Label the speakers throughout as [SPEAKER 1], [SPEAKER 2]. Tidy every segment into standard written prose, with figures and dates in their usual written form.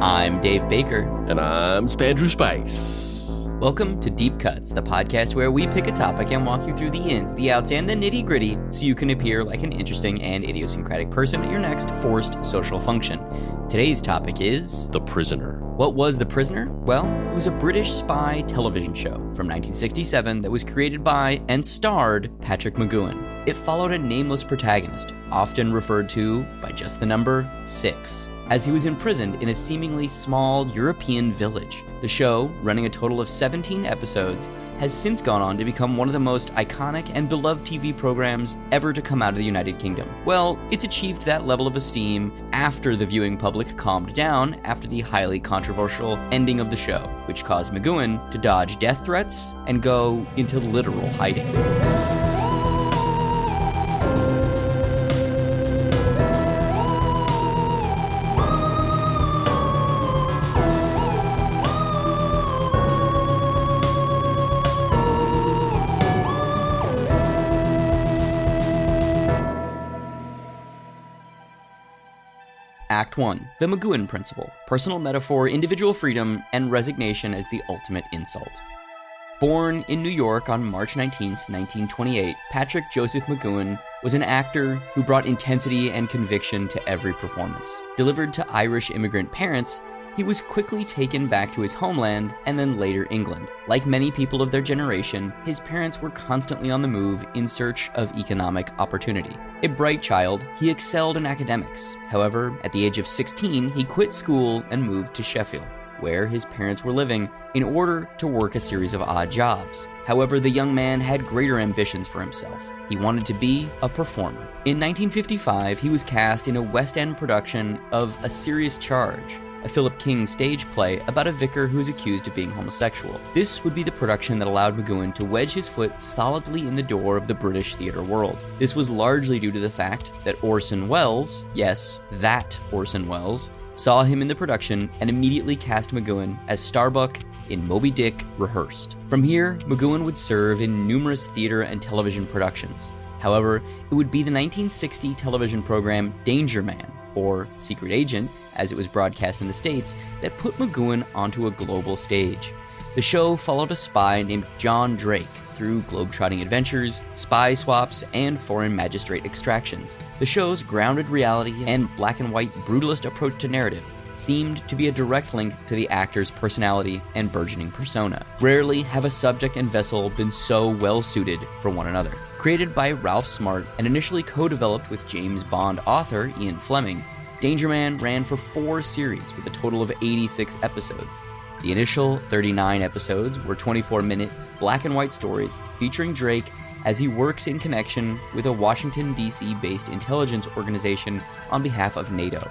[SPEAKER 1] I'm Dave Baker.
[SPEAKER 2] And I'm Spandrew Spice.
[SPEAKER 1] Welcome to Deep Cuts, the podcast where we pick a topic and walk you through the ins, the outs, and the nitty-gritty so you can appear like an interesting and idiosyncratic person at your next forced social function. Today's topic is...
[SPEAKER 2] The Prisoner.
[SPEAKER 1] What was The Prisoner? Well, it was a British spy television show from 1967 that was created by and starred Patrick McGoohan. It followed a nameless protagonist, often referred to by just the number 6, as he was imprisoned in a seemingly small European village. The show, running a total of 17 episodes, has since gone on to become one of the most iconic and beloved TV programs ever to come out of the United Kingdom. Well, it's achieved that level of esteem after the viewing public calmed down after the highly controversial ending of the show, which caused McGoohan to dodge death threats and go into literal hiding. Act 1. The McGoohan Principle. Personal metaphor, individual freedom, and resignation as the ultimate insult. Born in New York on March 19, 1928, Patrick Joseph McGoohan was an actor who brought intensity and conviction to every performance. Delivered to Irish immigrant parents, he was quickly taken back to his homeland and then later England. Like many people of their generation, his parents were constantly on the move in search of economic opportunity. A bright child, he excelled in academics. However, at the age of 16, he quit school and moved to Sheffield, where his parents were living, in order to work a series of odd jobs. However, the young man had greater ambitions for himself. He wanted to be a performer. In 1955, he was cast in a West End production of A Serious Charge, a Philip King stage play about a vicar who is accused of being homosexual. This would be the production that allowed McGoohan to wedge his foot solidly in the door of the British theatre world. This was largely due to the fact that Orson Welles, yes, that Orson Welles, saw him in the production and immediately cast McGoohan as Starbuck in Moby Dick Rehearsed. From here, McGoohan would serve in numerous theatre and television productions. However, it would be the 1960 television program Danger Man, or Secret Agent, as it was broadcast in the States, that put McGoohan onto a global stage. The show followed a spy named John Drake through globetrotting adventures, spy swaps, and foreign magistrate extractions. The show's grounded reality and black and white brutalist approach to narrative seemed to be a direct link to the actor's personality and burgeoning persona. Rarely have a subject and vessel been so well suited for one another. Created by Ralph Smart and initially co-developed with James Bond author Ian Fleming, Danger Man ran for 4 series with a total of 86 episodes. The initial 39 episodes were 24-minute black and white stories featuring Drake as he works in connection with a Washington, D.C. based intelligence organization on behalf of NATO.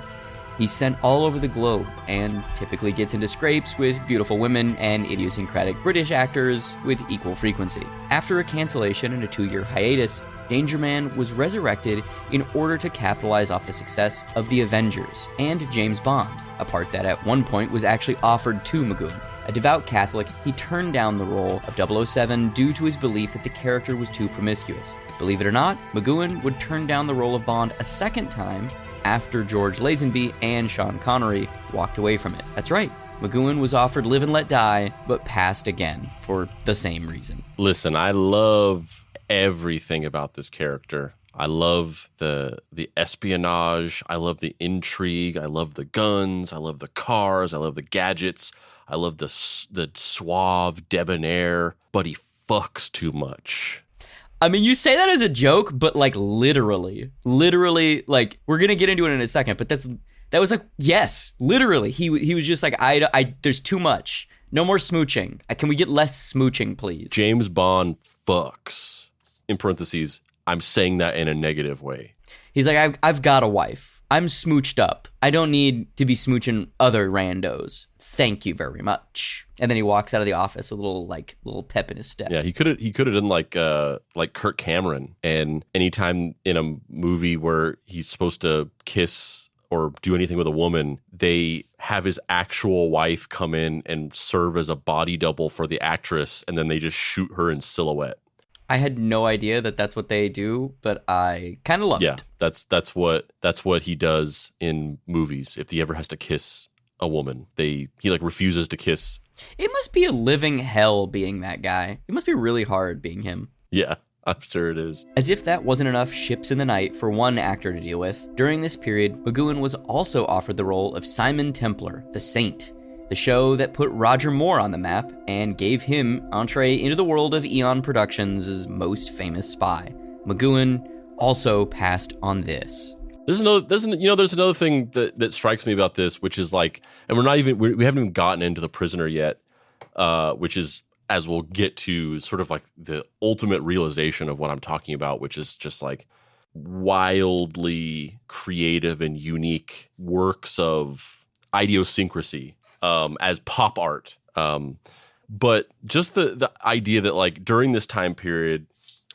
[SPEAKER 1] He's sent all over the globe and typically gets into scrapes with beautiful women and idiosyncratic British actors with equal frequency. After a cancellation and a 2-year hiatus, Danger Man was resurrected in order to capitalize off the success of The Avengers and James Bond, a part that at one point was actually offered to McGoohan. A devout Catholic, he turned down the role of 007 due to his belief that the character was too promiscuous. Believe it or not, McGoohan would turn down the role of Bond a second time after George Lazenby and Sean Connery walked away from it. That's right, McGoohan was offered Live and Let Die, but passed again for the same reason.
[SPEAKER 2] Listen, I love everything about this character. I love the espionage. I love the intrigue. I love the guns. I love the cars. I love the gadgets. I love the suave debonair, but he fucks too much.
[SPEAKER 1] I mean, you say that as a joke, but like literally, like we're gonna get into it in a second. But that was like, yes, literally, he was just like, I there's too much, no more smooching. Can we get less smooching, please?
[SPEAKER 2] James Bond fucks. In parentheses, I'm saying that in a negative way.
[SPEAKER 1] He's like, I've got a wife. I'm smooched up. I don't need to be smooching other randos. Thank you very much. And then he walks out of the office with a little pep in his step.
[SPEAKER 2] Yeah, he could have done like Kirk Cameron. And anytime in a movie where he's supposed to kiss or do anything with a woman, they have his actual wife come in and serve as a body double for the actress, and then they just shoot her in silhouette.
[SPEAKER 1] I had no idea that that's what they do, but I kind of loved it.
[SPEAKER 2] Yeah, that's what he does in movies. If he ever has to kiss a woman. He like refuses to kiss.
[SPEAKER 1] It must be a living hell being that guy. It must be really hard being him.
[SPEAKER 2] Yeah, I'm sure it is.
[SPEAKER 1] As if that wasn't enough ships in the night for one actor to deal with, during this period, McGoohan was also offered the role of Simon Templar, the Saint, the show that put Roger Moore on the map and gave him entree into the world of Eon Productions' most famous spy. McGoohan also passed on this.
[SPEAKER 2] There's another thing that strikes me about this, which is like, and we haven't even gotten into The Prisoner yet, which is, as we'll get to, sort of like the ultimate realization of what I'm talking about, which is just like wildly creative and unique works of idiosyncrasy as pop art. But just the idea that like during this time period,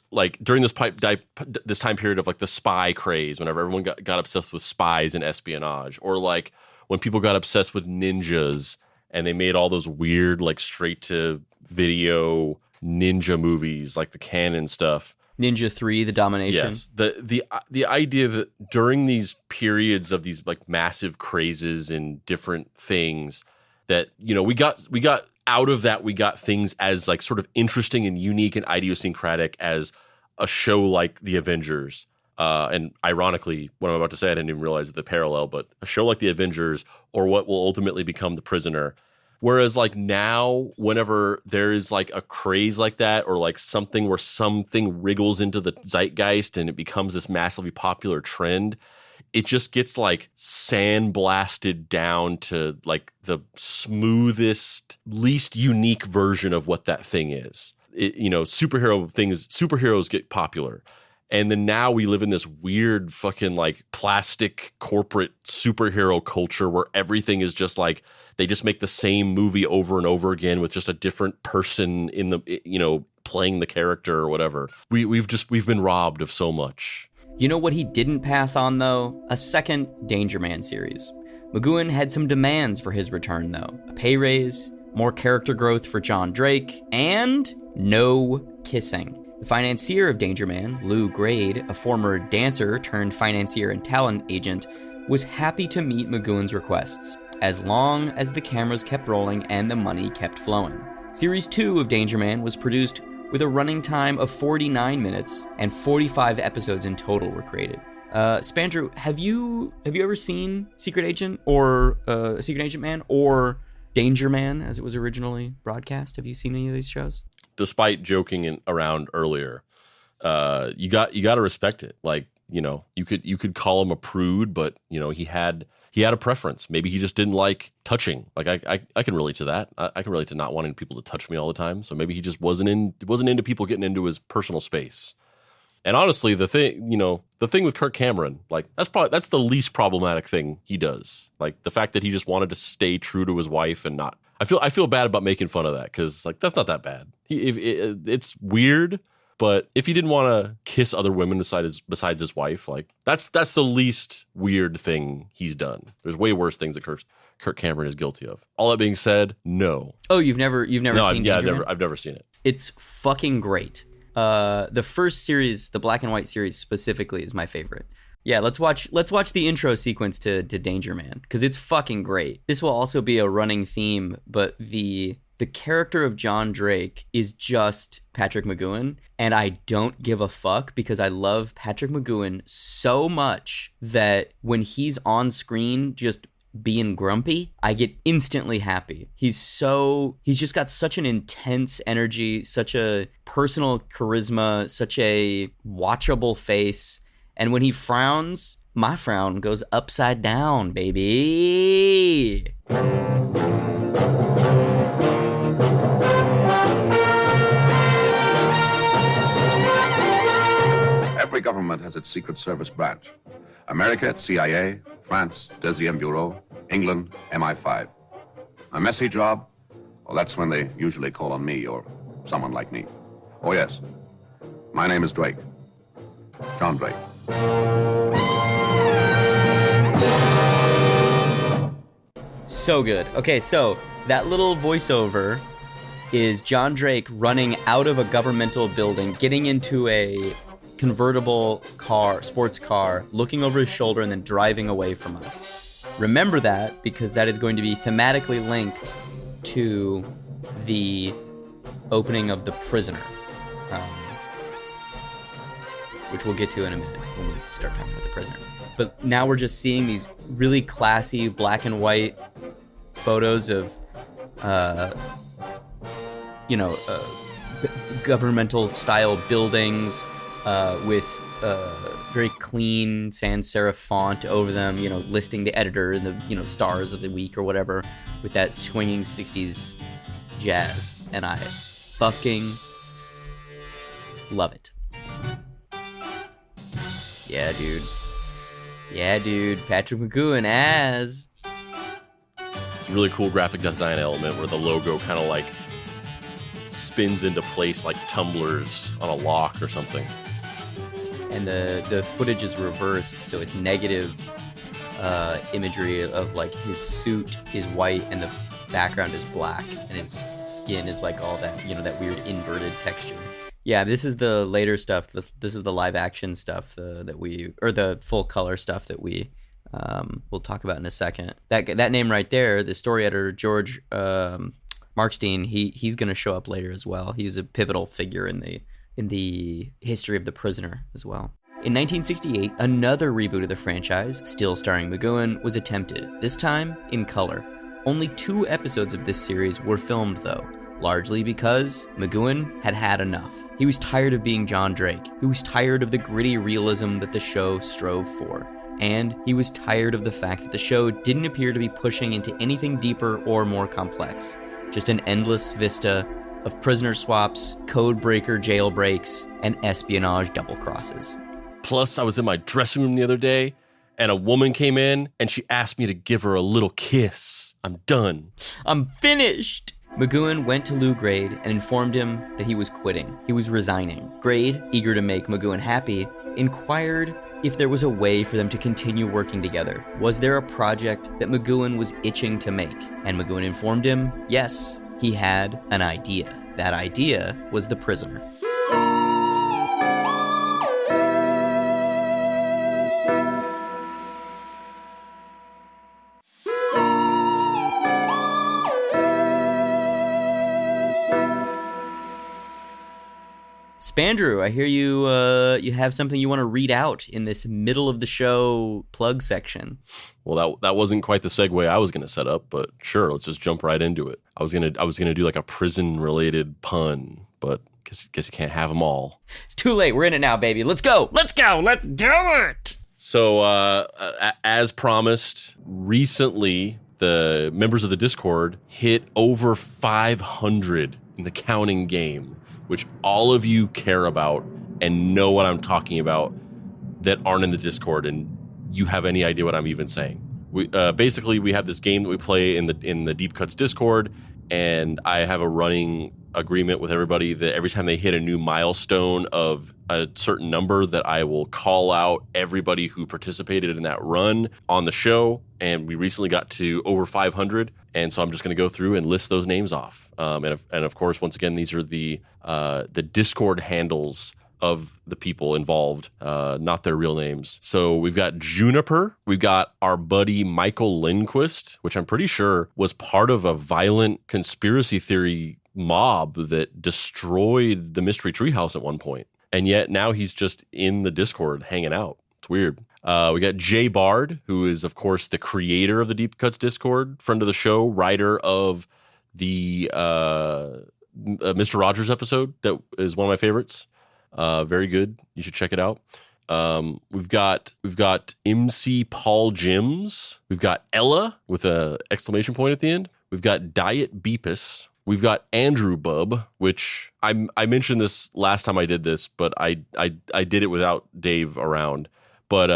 [SPEAKER 2] like during this time period of like the spy craze, whenever everyone got obsessed with spies and espionage, or like when people got obsessed with ninjas and they made all those weird like straight to video ninja movies, like the Canon stuff.
[SPEAKER 1] Ninja 3, The Domination.
[SPEAKER 2] Yes, the idea that during these periods of these like massive crazes and different things, that we got out of that, we got things as like sort of interesting and unique and idiosyncratic as a show like The Avengers. And ironically, what I'm about to say, I didn't even realize the parallel, but a show like The Avengers, or what will ultimately become The Prisoner. Whereas like now, whenever there is like a craze like that, or like something where something wriggles into the zeitgeist and it becomes this massively popular trend, it just gets like sandblasted down to like the smoothest, least unique version of what that thing is. Superheroes get popular. And then now we live in this weird fucking like plastic corporate superhero culture where everything is just like, they just make the same movie over and over again with just a different person in the, playing the character or whatever. We've been robbed of so much.
[SPEAKER 1] You know what he didn't pass on, though? A second Danger Man series. McGoohan had some demands for his return, though. A pay raise, more character growth for John Drake, and no kissing. The financier of Danger Man, Lou Grade, a former dancer turned financier and talent agent, was happy to meet McGoohan's requests, as long as the cameras kept rolling and the money kept flowing. Series 2 of Danger Man was produced with a running time of 49 minutes, and 45 episodes in total were created. Spandrew, have you ever seen Secret Agent or Secret Agent Man or Danger Man as it was originally broadcast? Have you seen any of these shows?
[SPEAKER 2] Despite joking around earlier, you got to respect it. Like, you could call him a prude, but he had a preference. Maybe he just didn't like touching. Like I can relate to that. I can relate to not wanting people to touch me all the time. So maybe he just wasn't into people getting into his personal space. And honestly, the thing with Kirk Cameron, like that's the least problematic thing he does. Like the fact that he just wanted to stay true to his wife and not. I feel bad about making fun of that, because like that's not that bad. It's weird. But if he didn't want to kiss other women besides his wife, like that's the least weird thing he's done. There's way worse things that Kirk Cameron is guilty of. All that being said, no.
[SPEAKER 1] Oh, you've never seen Danger Man?
[SPEAKER 2] I've never seen it.
[SPEAKER 1] It's fucking great. The first series, the black and white series specifically, is my favorite. Yeah, let's watch the intro sequence to Danger Man, because it's fucking great. This will also be a running theme, but the character of John Drake is just Patrick McGoohan, and I don't give a fuck, because I love Patrick McGoohan so much that when he's on screen just being grumpy, I get instantly happy. He's just got such an intense energy, such a personal charisma, such a watchable face, and when he frowns, my frown goes upside down, baby.
[SPEAKER 3] Every government has its Secret Service branch. America, it's CIA, France, Deuxième Bureau, England, MI5. A messy job? Well, that's when they usually call on me or someone like me. Oh, yes. My name is Drake. John Drake.
[SPEAKER 1] So good. Okay, so that little voiceover is John Drake running out of a governmental building, getting into a convertible car, sports car, looking over his shoulder, and then driving away from us. Remember that, because that is going to be thematically linked to the opening of The Prisoner, which we'll get to in a minute when we start talking about The Prisoner. But now we're just seeing these really classy black and white photos of, governmental style buildings with very clean sans serif font over them, listing the editor and the, stars of the week or whatever, with that swinging 60s jazz. And I fucking love it. Yeah, dude. Patrick McGoohan as...
[SPEAKER 2] It's a really cool graphic design element where the logo kind of like spins into place like tumblers on a lock or something.
[SPEAKER 1] And the footage is reversed, so it's negative imagery of like his suit is white and the background is black, and his skin is like all that, that weird inverted texture. Yeah, this is the later stuff. This is the live action stuff the full color stuff that we'll talk about in a second. That name right there, the story editor George Markstein, he's going to show up later as well. He's a pivotal figure in the history of The Prisoner as well. In 1968, another reboot of the franchise, still starring McGoohan, was attempted, this time in color. Only 2 episodes of this series were filmed, though, largely because McGoohan had had enough. He was tired of being John Drake. He was tired of the gritty realism that the show strove for. And he was tired of the fact that the show didn't appear to be pushing into anything deeper or more complex. Just an endless vista of prisoner swaps, code breaker jailbreaks, and espionage double crosses.
[SPEAKER 2] Plus, I was in my dressing room the other day, and a woman came in, and she asked me to give her a little kiss. I'm done.
[SPEAKER 1] I'm finished. McGoohan went to Lou Grade and informed him that he was quitting. He was resigning. Grade, eager to make McGoohan happy, inquired if there was a way for them to continue working together. Was there a project that McGoohan was itching to make? And McGoohan informed him, yes, he had an idea. That idea was The Prisoner. Spandrew, I hear you you have something you want to read out in this middle of the show plug section.
[SPEAKER 2] Well, that wasn't quite the segue I was going to set up, but sure, let's just jump right into it. I was gonna do like a prison related pun, but guess you can't have them all.
[SPEAKER 1] It's too late. We're in it now, baby. Let's go. Let's do it.
[SPEAKER 2] So, as promised, recently the members of the Discord hit over 500 in the counting game, which all of you care about and know what I'm talking about that aren't in the Discord, and you have any idea what I'm even saying. We basically we have this game that we play in the Deep Cuts Discord, and I have a running agreement with everybody that every time they hit a new milestone of a certain number, that I will call out everybody who participated in that run on the show. And we recently got to over 500, and so I'm just going to go through and list those names off. And of course, once again, these are the Discord handles of the people involved, not their real names. So we've got Juniper, we've got our buddy Michael Lindquist, which I'm pretty sure was part of a violent conspiracy theory mob that destroyed the Mystery Treehouse at one point. And yet now he's just in the Discord hanging out. It's weird. We got Jay Bard, who is, of course, the creator of the Deep Cuts Discord, friend of the show, writer of the Mr. Rogers episode that is one of my favorites. Very good. You should check it out. We've got MC Paul Jims. We've got Ella with a exclamation point at the end. We've got Diet Beepus. We've got Andrew Bub, which I mentioned this last time I did this, but I did it without Dave around. But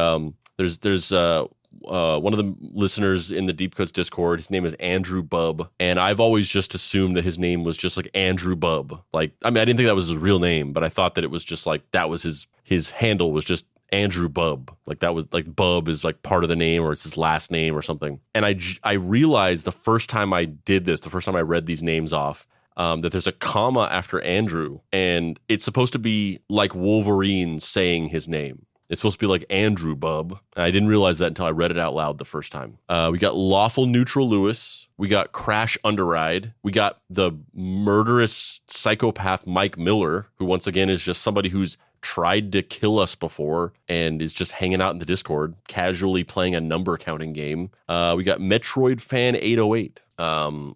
[SPEAKER 2] there's one of the listeners in the Deep Cuts Discord. His name is Andrew Bub, and I've always just assumed that his name was just like Andrew Bub. Like, I didn't think that was his real name, but I thought that it was just like that was his handle was just Andrew Bub. Like that was like Bub is like part of the name, or it's his last name or something. And I realized the first time I did this, the first time I read these names off, that there's a comma after Andrew, and it's supposed to be like Wolverine saying his name. It's supposed to be like Andrew Bub. And I didn't realize that until I read it out loud the first time. We got Lawful Neutral Lewis. We got Crash Underride. We got the murderous psychopath Mike Miller, who once again is just somebody who's tried to kill us before and is just hanging out in the Discord, casually playing a number counting game. We got Metroid Fan 808.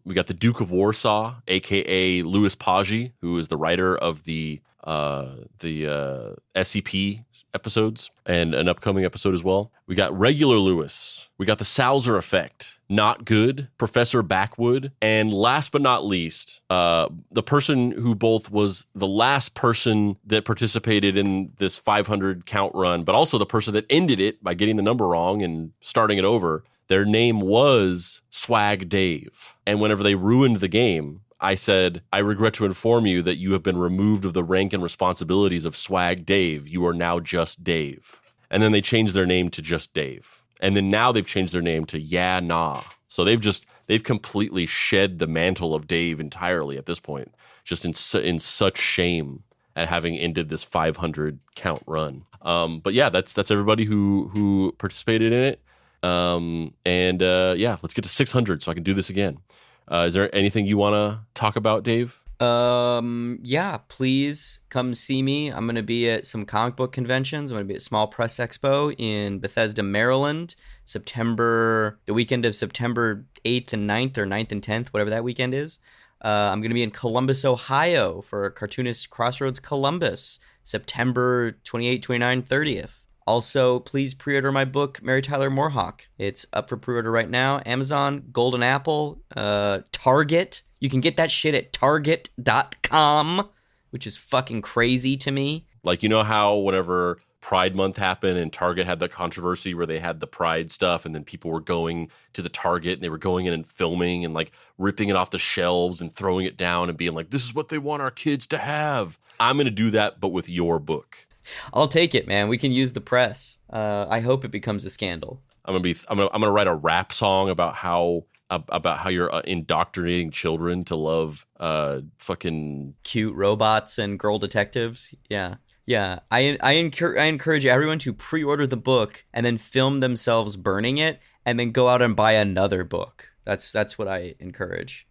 [SPEAKER 2] We got the Duke of Warsaw, aka Louis Paggi, who is the writer of the SCP episodes and an upcoming episode as well. We got Regular Lewis. We got the Salzer Effect, Not Good, Professor Backwood, and last but not least, the person who both was the last person that participated in this 500 count run, but also the person that ended it by getting the number wrong and starting it over. Their name was Swag Dave. And whenever they ruined the game, I said, I regret to inform you that you have been removed of the rank and responsibilities of Swag Dave. You are now just Dave. And then they changed their name to just Dave. And then now they've changed their name to Yeah Nah. So they've completely shed the mantle of Dave entirely at this point, just in such shame at having ended this 500 count run. But yeah, that's everybody who participated in it. Yeah, let's get to 600 so I can do this again. Is there anything you want to talk about, Dave?
[SPEAKER 1] Yeah, please come see me. I'm going to be at some comic book conventions. I'm going to be at Small Press Expo in Bethesda, Maryland, the weekend of September 8th and 9th, or 9th and 10th, whatever that weekend is. I'm going to be in Columbus, Ohio for Cartoonist Crossroads Columbus, September 28th, 29th, 30th. Also, please pre-order my book, Mary Tyler Moorhawk. It's up for pre-order right now. Amazon, Golden Apple, Target. You can get that shit at target.com, which is fucking crazy to me.
[SPEAKER 2] Like, you know how whenever Pride Month happened and Target had that controversy where they had the Pride stuff and then people were going to the Target and they were going in and filming and like ripping it off the shelves and throwing it down and being like, this is what they want our kids to have. I'm going to do that, but with your book.
[SPEAKER 1] I'll take it, man. We can use the press. I hope it becomes a scandal.
[SPEAKER 2] I'm gonna write a rap song about how you're indoctrinating children to love fucking
[SPEAKER 1] cute robots and girl detectives. Yeah. I encourage everyone to pre-order the book and then film themselves burning it and then go out and buy another book. That's what I encourage.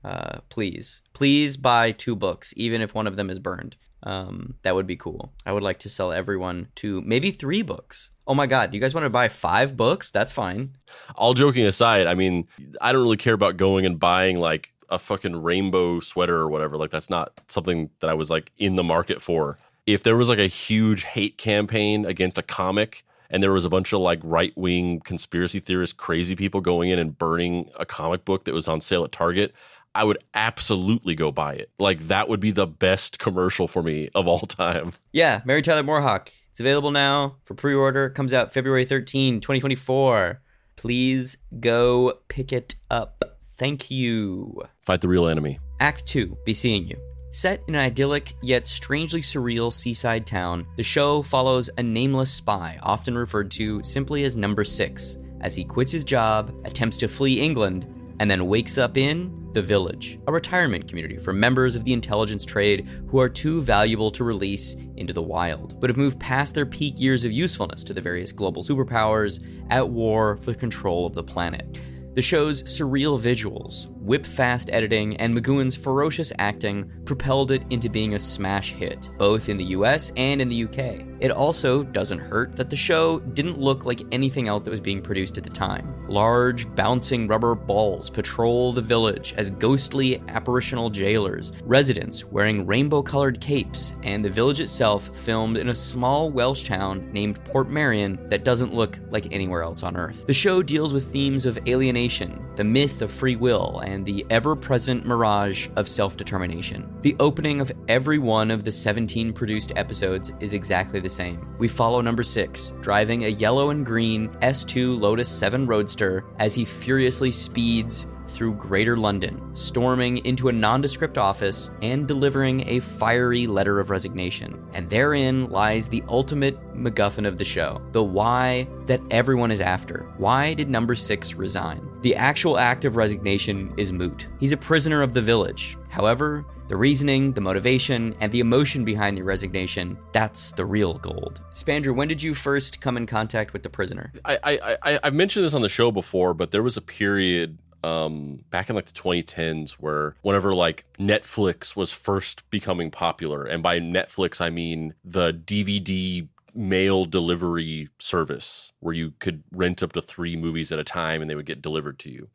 [SPEAKER 1] Please buy 2 books, even if one of them is burned. That would be cool. I would like to sell everyone to maybe 3 books. Oh my God, do you guys want to buy 5 books? That's fine.
[SPEAKER 2] All joking aside, I mean, I don't really care about going and buying like a fucking rainbow sweater or whatever. Like, that's not something that I was like in the market for. If there was like a huge hate campaign against a comic and there was a bunch of like right-wing conspiracy theorist crazy people going in and burning a comic book that was on sale at Target, I would absolutely go buy it. Like, that would be the best commercial for me of all time.
[SPEAKER 1] Yeah, Mary Tyler Moorhawk. It's available now for pre-order. Comes out February 13, 2024. Please go pick it up. Thank you.
[SPEAKER 2] Fight the real enemy.
[SPEAKER 1] Act 2, Be Seeing You. Set in an idyllic yet strangely surreal seaside town, the show follows a nameless spy, often referred to simply as Number 6, as he quits his job, attempts to flee England, and then wakes up in The Village, a retirement community for members of the intelligence trade who are too valuable to release into the wild, but have moved past their peak years of usefulness to the various global superpowers at war for control of the planet. The show's surreal visuals, whip-fast editing, and McGoohan's ferocious acting propelled it into being a smash hit, both in the US and in the UK. It also doesn't hurt that the show didn't look like anything else that was being produced at the time. Large, bouncing rubber balls patrol the village as ghostly, apparitional jailers, residents wearing rainbow-colored capes, and the village itself filmed in a small Welsh town named Portmeirion that doesn't look like anywhere else on Earth. The show deals with themes of alienation, the myth of free will, and the ever-present mirage of self-determination. The opening of every one of the 17 produced episodes is exactly the same. We follow Number 6, driving a yellow and green S2 Lotus 7 Roadster as he furiously speeds through Greater London, storming into a nondescript office and delivering a fiery letter of resignation. And therein lies the ultimate MacGuffin of the show, the why that everyone is after. Why did Number 6 resign? The actual act of resignation is moot. He's a prisoner of the village. However, the reasoning, the motivation, and the emotion behind the resignation, that's the real gold. Spandrew, when did you first come in contact with The Prisoner?
[SPEAKER 2] I've mentioned this on the show before, but there was a period back in like the 2010s where whenever like Netflix was first becoming popular, and by Netflix I mean the DVD mail delivery service where you could rent up to 3 movies at a time and they would get delivered to you.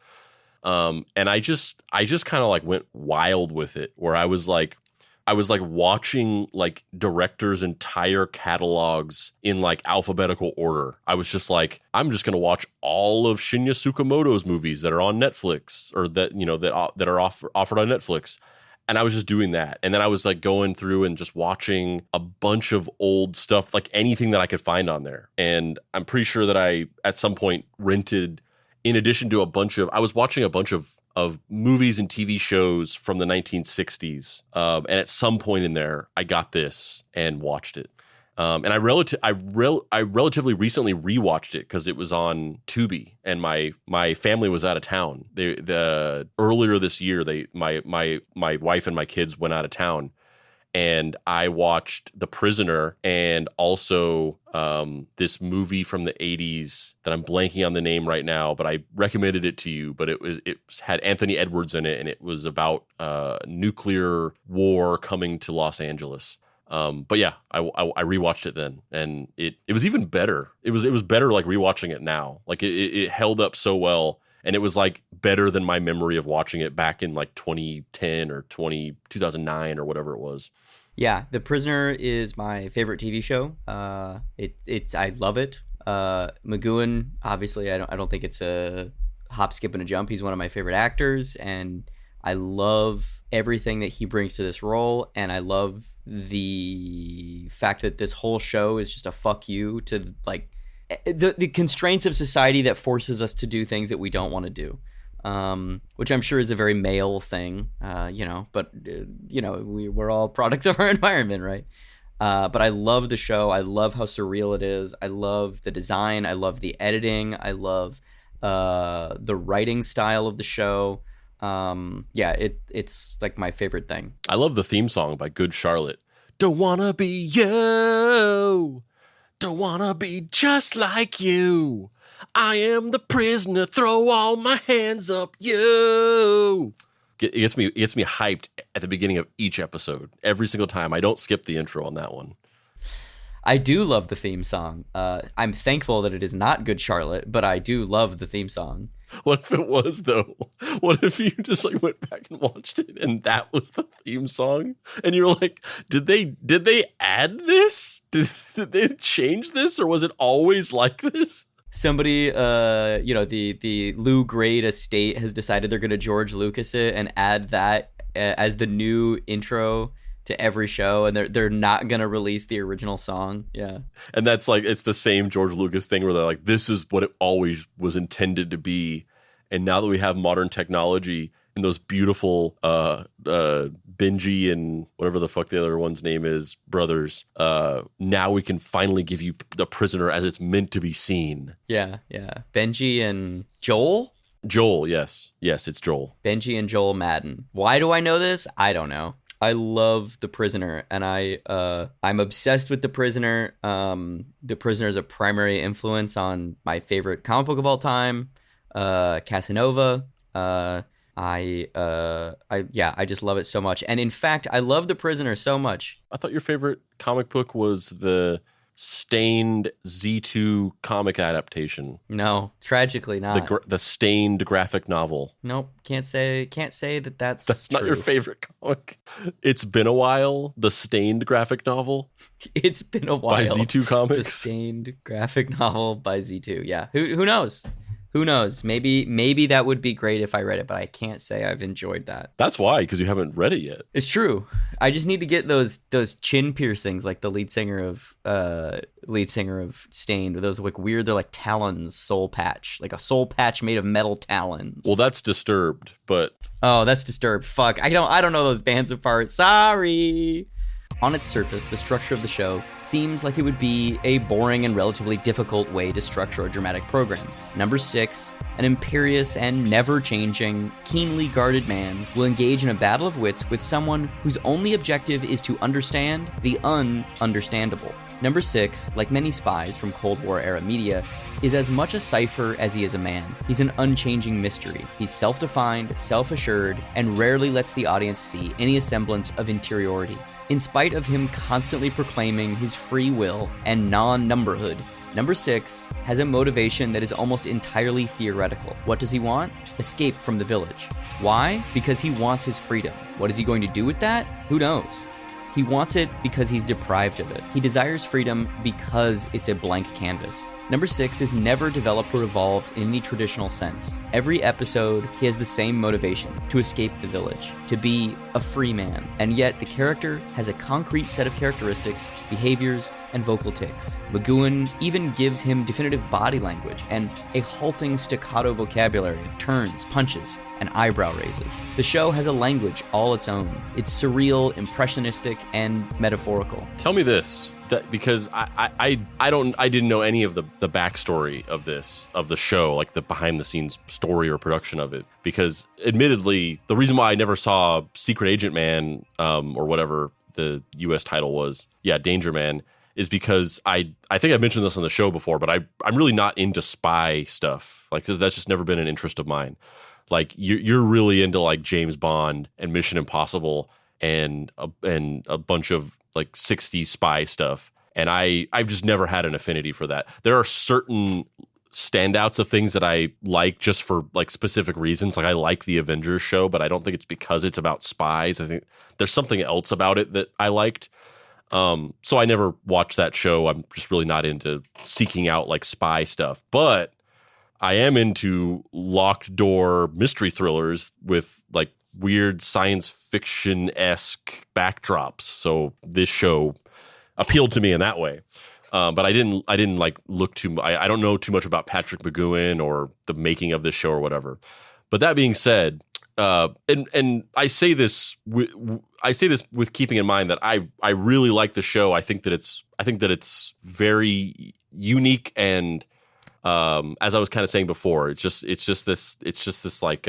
[SPEAKER 2] And I just kind of like went wild with it, where I was like watching like directors' entire catalogs in like alphabetical order. I was just like, I'm just going to watch all of Shinya Tsukamoto's movies that are on Netflix, or that, you know, that are offered on Netflix. And I was just doing that. And then I was like going through and just watching a bunch of old stuff, like anything that I could find on there. And I'm pretty sure that I at some point rented, in addition to I was watching a bunch of movies and TV shows from the 1960s. And at some point in there, I got this and watched it. And I relatively recently rewatched it because it was on Tubi, and my family was out of town. Earlier this year, my wife and my kids went out of town, and I watched The Prisoner and also this movie from the 80s that I'm blanking on the name right now, but I recommended it to you. But it had Anthony Edwards in it, and it was about nuclear war coming to Los Angeles. But yeah, I rewatched it then, and it was even better. It was better like rewatching it now. Like it held up so well, and it was like better than my memory of watching it back in like 2010 or 2009 or whatever it was.
[SPEAKER 1] Yeah, The Prisoner is my favorite TV show. I love it. McGoohan, obviously, I don't think it's a hop, skip, and a jump. He's one of my favorite actors, and I love everything that he brings to this role, and I love the fact that this whole show is just a fuck you to like the constraints of society that forces us to do things that we don't want to do, which I'm sure is a very male thing, but we're all products of our environment, right? But I love the show. I love how surreal it is. I love the design. I love the editing. I love the writing style of the show. It's like my favorite thing.
[SPEAKER 2] I love the theme song by Good Charlotte. Don't wanna be you. Don't wanna be just like you. I am the prisoner. Throw all my hands up, you. It gets me hyped at the beginning of each episode. Every single time. I don't skip the intro on that one.
[SPEAKER 1] I do love the theme song. I'm thankful that it is not Good Charlotte, but I do love the theme song.
[SPEAKER 2] What if it was, though? What if you just like went back and watched it and that was the theme song? And you're like, did they add this? Did they change this, or was it always like this?
[SPEAKER 1] Somebody, the Lou Grade estate has decided they're going to George Lucas it and add that as the new intro to every show, and they're not going to release the original song. Yeah.
[SPEAKER 2] And that's like, it's the same George Lucas thing where they're like, this is what it always was intended to be. And now that we have modern technology and those beautiful Benji and whatever the fuck the other one's name is, brothers, now we can finally give you The Prisoner as it's meant to be seen.
[SPEAKER 1] Yeah. Benji and Joel?
[SPEAKER 2] Joel, yes. Yes, it's Joel.
[SPEAKER 1] Benji and Joel Madden. Why do I know this? I don't know. I love The Prisoner, and I'm obsessed with The Prisoner. The Prisoner is a primary influence on my favorite comic book of all time, Casanova. I just love it so much. And in fact, I love The Prisoner so much.
[SPEAKER 2] I thought your favorite comic book was the Stained Z2 comic adaptation.
[SPEAKER 1] No, tragically not.
[SPEAKER 2] The Stained graphic novel.
[SPEAKER 1] Nope, can't say that's
[SPEAKER 2] That's not
[SPEAKER 1] true.
[SPEAKER 2] your favorite comic. It's been a while. The Stained graphic novel.
[SPEAKER 1] It's been a while.
[SPEAKER 2] By Z2 Comics.
[SPEAKER 1] The Stained graphic novel by Z2. Yeah. Who knows? Who knows? Maybe that would be great if I read it, but I can't say I've enjoyed that.
[SPEAKER 2] That's why, because you haven't read it yet.
[SPEAKER 1] It's true. I just need to get those chin piercings like the lead singer of Stained. Those like weird, they're like talons, soul patch, like a soul patch made of metal talons.
[SPEAKER 2] Well, that's Disturbed, but
[SPEAKER 1] oh, that's Disturbed. Fuck, I don't know those bands apart. Sorry. On its surface, the structure of the show seems like it would be a boring and relatively difficult way to structure a dramatic program. Number 6, an imperious and never-changing, keenly guarded man will engage in a battle of wits with someone whose only objective is to understand the ununderstandable. Number 6, like many spies from Cold War-era media, is as much a cipher as he is a man. He's an unchanging mystery. He's self-defined, self-assured, and rarely lets the audience see any semblance of interiority. In spite of him constantly proclaiming his free will and non-numberhood, Number 6 has a motivation that is almost entirely theoretical. What does he want? Escape from the village. Why? Because he wants his freedom. What is he going to do with that? Who knows? He wants it because he's deprived of it. He desires freedom because it's a blank canvas. Number 6 is never developed or evolved in any traditional sense. Every episode, he has the same motivation, to escape the village, to be a free man. And yet, the character has a concrete set of characteristics, behaviors, and vocal tics. McGoohan even gives him definitive body language and a halting staccato vocabulary of turns, punches, and eyebrow raises. The show has a language all its own. It's surreal, impressionistic, and metaphorical.
[SPEAKER 2] Tell me this. Because I didn't know any of the backstory of the show, like the behind the scenes story or production of it. Because admittedly, the reason why I never saw Secret Agent Man, or whatever the U.S. title was, Danger Man, is because I think I mentioned this on the show before, but I'm really not into spy stuff. Like that's just never been an interest of mine. Like you're really into like James Bond and Mission Impossible and a bunch of like 60s spy stuff. And I've just never had an affinity for that. There are certain standouts of things that I like just for like specific reasons. Like I like the Avengers show, but I don't think it's because it's about spies. I think there's something else about it that I liked. So I never watched that show. I'm just really not into seeking out like spy stuff, but I am into locked door mystery thrillers with like weird science fiction-esque backdrops. So this show appealed to me in that way. But I didn't like look too. I don't know too much about Patrick McGoohan or the making of this show or whatever. But that being said, and I say this with keeping in mind that I really like the show. I think that it's very unique and as I was kind of saying before, it's just this like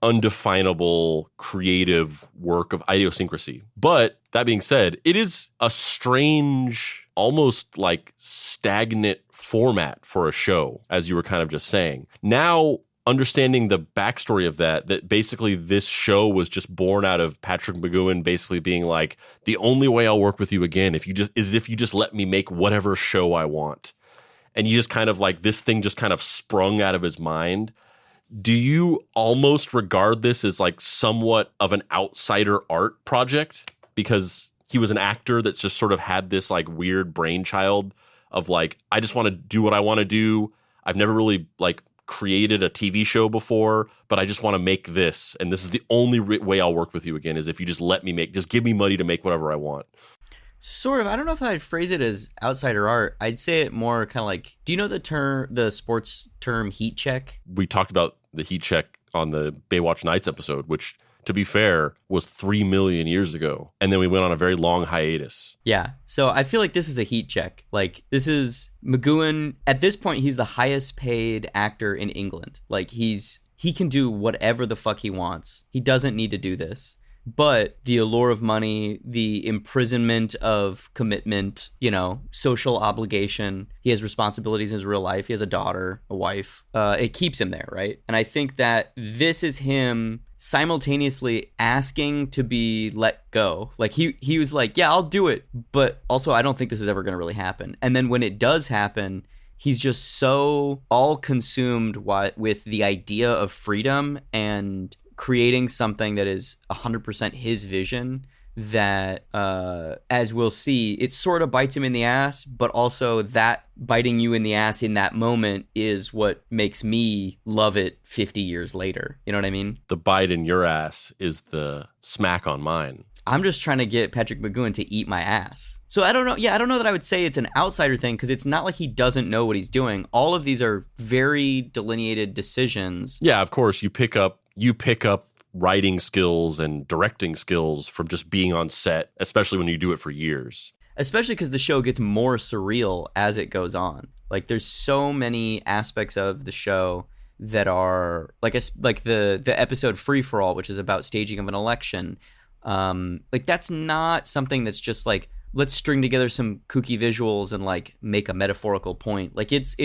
[SPEAKER 2] undefinable creative work of idiosyncrasy. But that being said, it is a strange, almost like stagnant format for a show, as you were kind of just saying. Now, understanding the backstory of that basically this show was just born out of Patrick McGoohan basically being like, the only way I'll work with you again if you just let me make whatever show I want. And you just kind of like, this thing just kind of sprung out of his mind. Do you almost regard this as like somewhat of an outsider art project? Because he was an actor that's just sort of had this like weird brainchild of like, I just want to do what I want to do. I've never really like created a TV show before, but I just want to make this. And this is the only way I'll work with you again is if you just just give me money to make whatever I want.
[SPEAKER 1] Sort of. I don't know if I'd phrase it as outsider art. I'd say it more kind of like, do you know the sports term heat check?
[SPEAKER 2] We talked about the heat check on the Baywatch Nights episode, which, to be fair, was 3 million years ago. And then we went on a very long hiatus.
[SPEAKER 1] Yeah. So I feel like this is a heat check. Like, this is McGoohan. At this point, he's the highest paid actor in England. Like, he can do whatever the fuck he wants. He doesn't need to do this. But the allure of money, the imprisonment of commitment, social obligation, he has responsibilities in his real life. He has a daughter, a wife. It keeps him there, right? And I think that this is him simultaneously asking to be let go. Like he was like, yeah, I'll do it. But also, I don't think this is ever going to really happen. And then when it does happen, he's just so all consumed with the idea of freedom and creating something that is 100% his vision that, as we'll see, it sort of bites him in the ass, but also that biting you in the ass in that moment is what makes me love it 50 years later. You know what I mean?
[SPEAKER 2] The bite in your ass is the smack on mine.
[SPEAKER 1] I'm just trying to get Patrick McGoohan to eat my ass. So I don't know. Yeah, I don't know that I would say it's an outsider thing because it's not like he doesn't know what he's doing. All of these are very delineated decisions.
[SPEAKER 2] Yeah, of course. You pick up writing skills and directing skills from just being on set, especially when you do it for years.
[SPEAKER 1] Especially because the show gets more surreal as it goes on. Like, there's so many aspects of the show that are like the episode Free for All, which is about staging of an election. Like, that's not something that's just like, let's string together some kooky visuals and like make a metaphorical point. Like, it's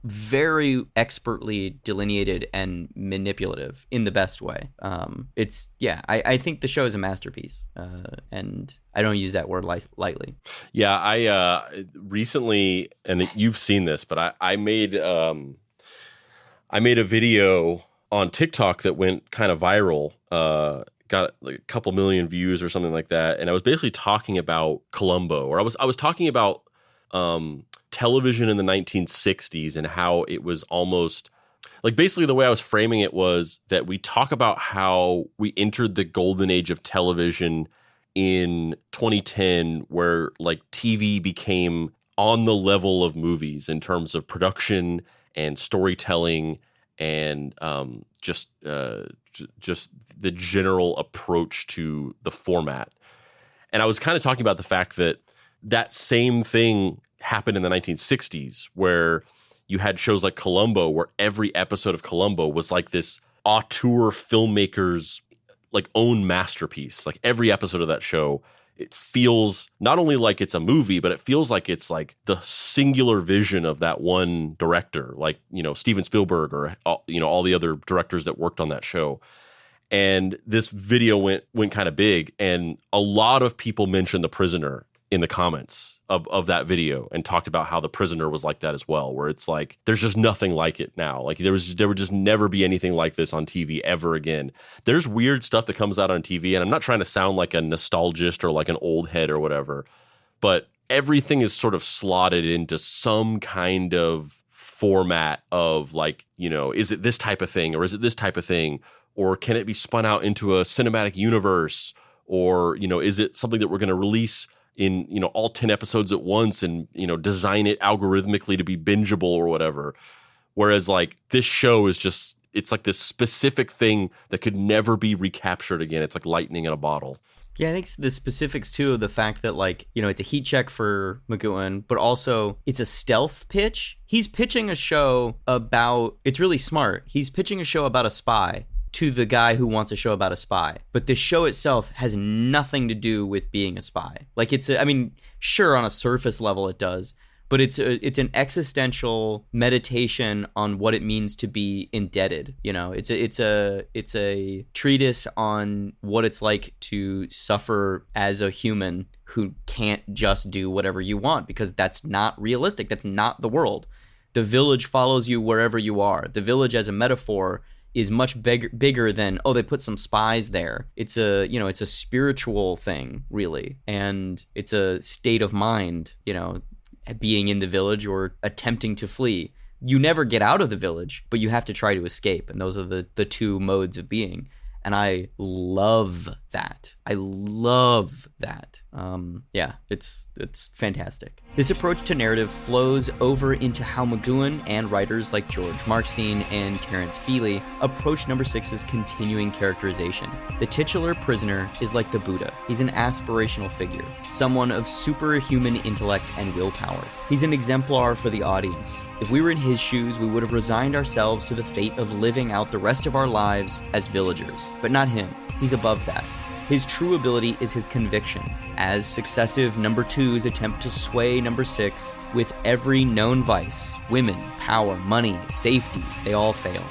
[SPEAKER 1] very expertly delineated and manipulative in the best way. I think the show is a masterpiece, and I don't use that word lightly.
[SPEAKER 2] Yeah, I recently, and you've seen this, but I made a video on TikTok that went kind of viral. Got like a couple million views or something like that, and I was basically talking about Columbo, or I was talking about television in the 1960s and how it was almost like, basically the way I was framing it was that we talk about how we entered the golden age of television in 2010, where like TV became on the level of movies in terms of production and storytelling and just the general approach to the format. And I was kind of talking about the fact that same thing happened in the 1960s, where you had shows like Columbo, where every episode of Columbo was like this auteur filmmaker's like own masterpiece. Like, every episode of that show, it feels not only like it's a movie, but it feels like it's like the singular vision of that one director, like, you know, Steven Spielberg or, you know, all the other directors that worked on that show. And this video went kind of big, and a lot of people mentioned The Prisoner in the comments of that video and talked about how The Prisoner was like that as well, where it's like, there's just nothing like it now. Like, there would just never be anything like this on TV ever again. There's weird stuff that comes out on TV, and I'm not trying to sound like a nostalgist or like an old head or whatever, but everything is sort of slotted into some kind of format of like, you know, is it this type of thing, or is it this type of thing, or can it be spun out into a cinematic universe, or, you know, is it something that we're going to release in, you know, all 10 episodes at once and, you know, design it algorithmically to be bingeable or whatever. Whereas like this show is just, it's like this specific thing that could never be recaptured again. It's like lightning in a bottle.
[SPEAKER 1] Yeah, I think the specifics too of the fact that, like, you know, it's a heat check for McGoohan, but also it's a stealth pitch. He's pitching a show about, it's really smart. He's pitching a show about a spy to the guy who wants a show about a spy. But the show itself has nothing to do with being a spy. Like, I mean, sure, on a surface level it does, but it's an existential meditation on what it means to be indebted. You know, it's a treatise on what it's like to suffer as a human who can't just do whatever you want, because that's not realistic. That's not the world. The village follows you wherever you are. The village as a metaphor is much bigger than, oh, they put some spies there. It's a spiritual thing, really, and it's a state of mind, you know, being in the village or attempting to flee. You never get out of the village, but you have to try to escape, and those are the two modes of being. And I love that. Yeah, it's fantastic. This approach to narrative flows over into how McGoohan and writers like George Markstein and Terence Feely approach number 6's continuing characterization. The titular prisoner is like the Buddha. He's an aspirational figure, someone of superhuman intellect and willpower. He's an exemplar for the audience. If we were in his shoes, we would have resigned ourselves to the fate of living out the rest of our lives as villagers. But not him. He's above that. His true ability is his conviction. As successive number 2s attempt to sway number 6 with every known vice, women, power, money, safety, they all fail.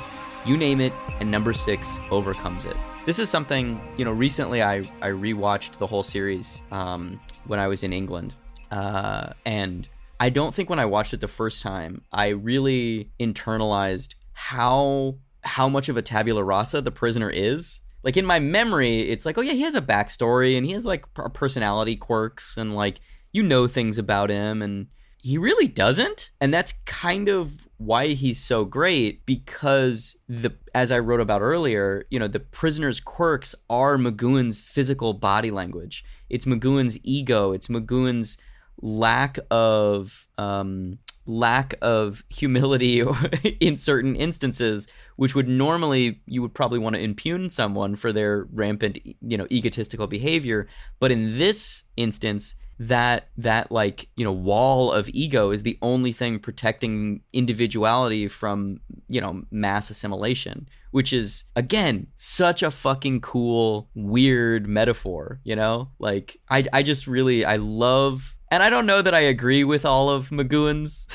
[SPEAKER 1] You name it, and number 6 overcomes it. This is something, you know, recently I rewatched the whole series when I was in England. And I don't think when I watched it the first time, I really internalized how much of a tabula rasa the prisoner is. Like, in my memory, it's like, oh yeah, he has a backstory and he has like personality quirks and like, you know, things about him, and he really doesn't. And that's kind of why he's so great, because as I wrote about earlier, you know, the prisoner's quirks are McGoohan's physical body language. It's McGoohan's ego. It's McGoohan's lack of humility in certain instances, which would normally, you would probably want to impugn someone for their rampant, egotistical behavior. But in this instance, that like, wall of ego is the only thing protecting individuality from, mass assimilation, which is, again, such a fucking cool, weird metaphor, Like, I love, and I don't know that I agree with all of McGoohan's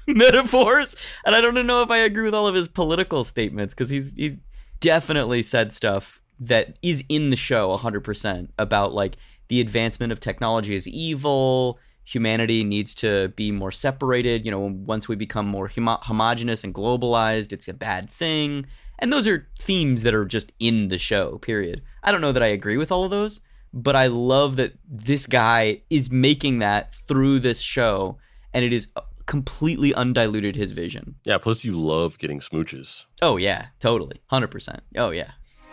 [SPEAKER 1] metaphors, and I don't know if I agree with all of his political statements, because he's definitely said stuff that is in the show 100% about, like, the advancement of technology is evil, humanity needs to be more separated, once we become more homogenous and globalized, it's a bad thing. And those are themes that are just in the show, period. I don't know that I agree with all of those, but I love that this guy is making that through this show, and it is completely undiluted his vision.
[SPEAKER 2] Yeah, plus you love getting smooches.
[SPEAKER 1] Oh, yeah, totally. 100%. Oh, yeah.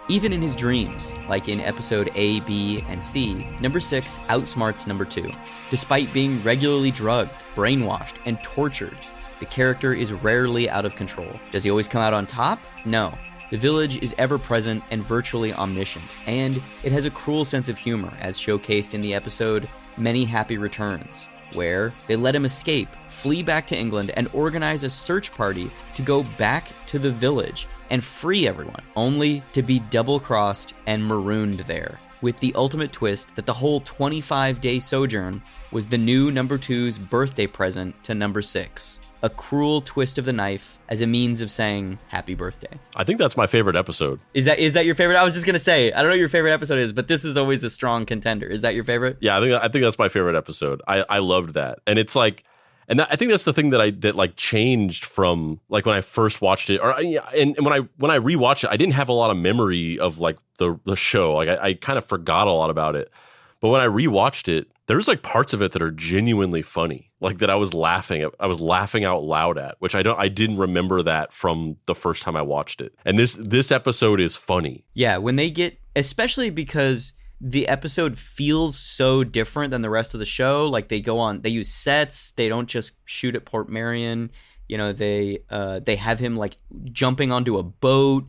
[SPEAKER 1] Even in his dreams, like in episode A, B, and C, number 6 outsmarts number 2. Despite being regularly drugged, brainwashed, and tortured, the character is rarely out of control. Does he always come out on top? No. The village is ever-present and virtually omniscient, and it has a cruel sense of humor, as showcased in the episode Many Happy Returns, where they let him escape, flee back to England, and organize a search party to go back to the village and free everyone, only to be double-crossed and marooned there, with the ultimate twist that the whole 25-day sojourn was the new number 2's birthday present to number 6. A cruel twist of the knife as a means of saying happy birthday.
[SPEAKER 2] I think that's my favorite episode.
[SPEAKER 1] Is that your favorite? I was just going to say, I don't know what your favorite episode is, but this is always a strong contender. Is that your favorite?
[SPEAKER 2] Yeah, I think that's my favorite episode. I loved that. And it's like, and I think that's the thing that changed from like when I first watched it, and when I rewatched it, I didn't have a lot of memory of like the show. Like I kind of forgot a lot about it. But when I rewatched it, there's like parts of it that are genuinely funny, like that I was laughing out loud at, which I didn't remember that from the first time I watched it. And this episode is funny.
[SPEAKER 1] Yeah, when they get, especially because the episode feels so different than the rest of the show. Like they use sets, they don't just shoot at Port Marion. They have him like jumping onto a boat,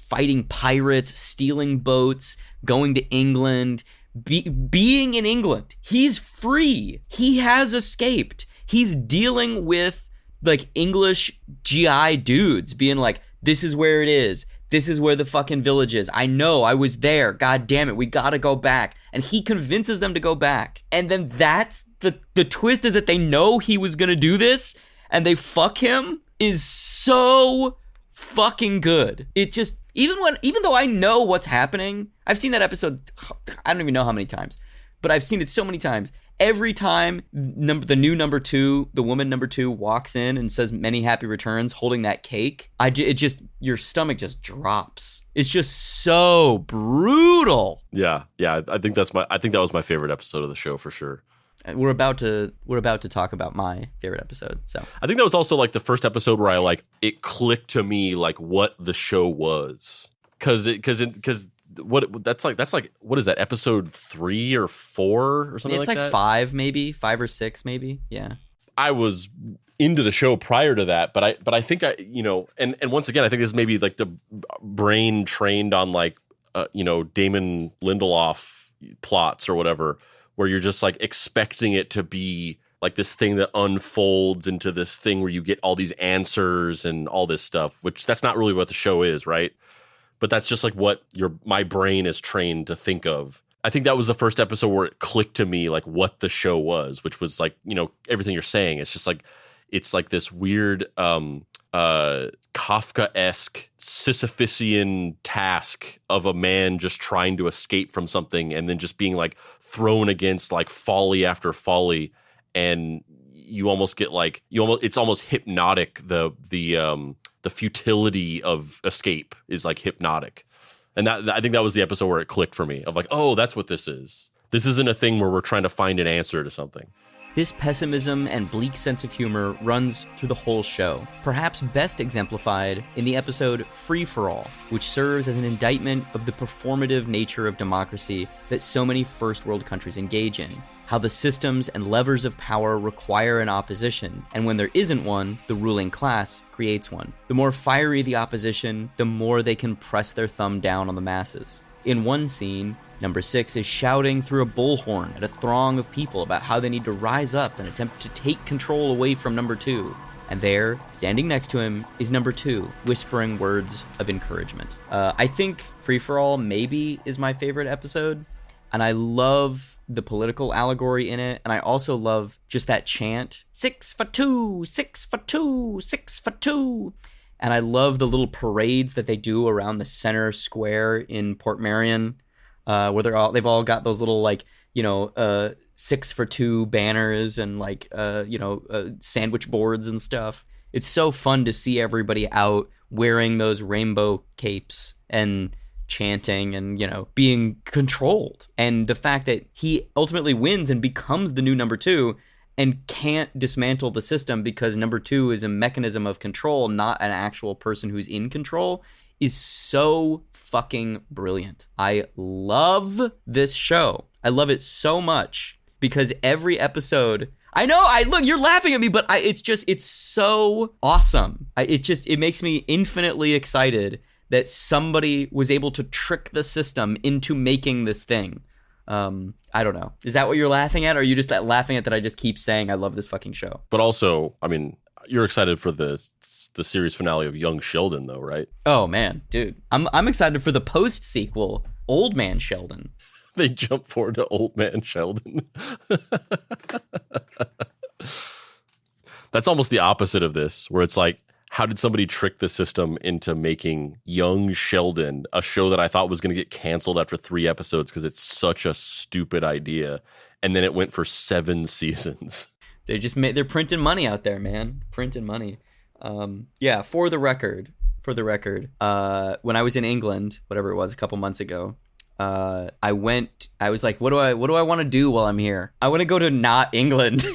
[SPEAKER 1] fighting pirates, stealing boats, going to England. Being in England, he's free. He has escaped. He's dealing with like English GI dudes being like, this is where it is. This is where the fucking village is. I know, I was there. God damn it, we gotta go back. And he convinces them to go back. And then that's the twist, is that they know he was gonna do this and they fuck him, is so fucking good. It just, even though I know what's happening, I've seen that episode, I don't even know how many times, but I've seen it so many times. Every time the new number 2, the woman number 2 walks in and says many happy returns holding that cake, your stomach just drops. It's just so brutal.
[SPEAKER 2] Yeah. I think that was my favorite episode of the show for sure.
[SPEAKER 1] We're about to talk about my favorite episode. So
[SPEAKER 2] I think that was also like the first episode where it clicked to me like what the show was, because that's like what is that, episode 3 or 4 or something like that?
[SPEAKER 1] It's like 5 maybe, 5 or 6 maybe. Yeah.
[SPEAKER 2] I was into the show prior to that, but I think and once again I think this is maybe like the brain trained on like Damon Lindelof plots or whatever, where you're just like expecting it to be like this thing that unfolds into this thing where you get all these answers and all this stuff, which that's not really what the show is, right? But that's just like what my brain is trained to think of. I think that was the first episode where it clicked to me like what the show was, which was like, everything you're saying. It's just like, it's like this weird Kafka-esque Sisyphusian task of a man just trying to escape from something and then just being like thrown against like folly after folly, and you almost get like it's almost hypnotic. The futility of escape is like hypnotic, and I think that was the episode where it clicked for me of like, oh, that's what this is. This isn't a thing where we're trying to find an answer to something.
[SPEAKER 1] This pessimism and bleak sense of humor runs through the whole show, perhaps best exemplified in the episode Free for All, which serves as an indictment of the performative nature of democracy that so many first world countries engage in. How the systems and levers of power require an opposition, and when there isn't one, the ruling class creates one. The more fiery the opposition, the more they can press their thumb down on the masses. In one scene, Number 6 is shouting through a bullhorn at a throng of people about how they need to rise up and attempt to take control away from Number 2. And there, standing next to him, is Number 2, whispering words of encouragement. I think Free for All maybe is my favorite episode, and I love the political allegory in it, and I also love just that chant, 6 for 2, 6 for 2, 6 for 2. And I love the little parades that they do around the center square in Port Marion, where they've all got those little 6 for 2 banners and sandwich boards and stuff. It's so fun to see everybody out wearing those rainbow capes and chanting and, being controlled. And the fact that he ultimately wins and becomes the new Number 2 and can't dismantle the system because Number 2 is a mechanism of control, not an actual person who's in control, is so fucking brilliant. I love this show. I love it so much because every episode, I know, look, you're laughing at me, but it's so awesome. It makes me infinitely excited that somebody was able to trick the system into making this thing. I don't know. Is that what you're laughing at? Or are you just laughing at that I just keep saying I love this fucking show?
[SPEAKER 2] But also, I mean, you're excited for the series finale of Young Sheldon, though, right?
[SPEAKER 1] Oh man, dude, I'm excited for the post sequel, Old Man Sheldon.
[SPEAKER 2] They jump forward to Old Man Sheldon. That's almost the opposite of this, where it's like, how did somebody trick the system into making Young Sheldon a show that I thought was going to get canceled after 3 episodes because it's such a stupid idea, and then it went for 7 seasons.
[SPEAKER 1] They're printing money out there, man. Printing money. Yeah, for the record, when I was in England, whatever it was, a couple months ago, I was like, what do I want to do while I'm here? I want to go to not England.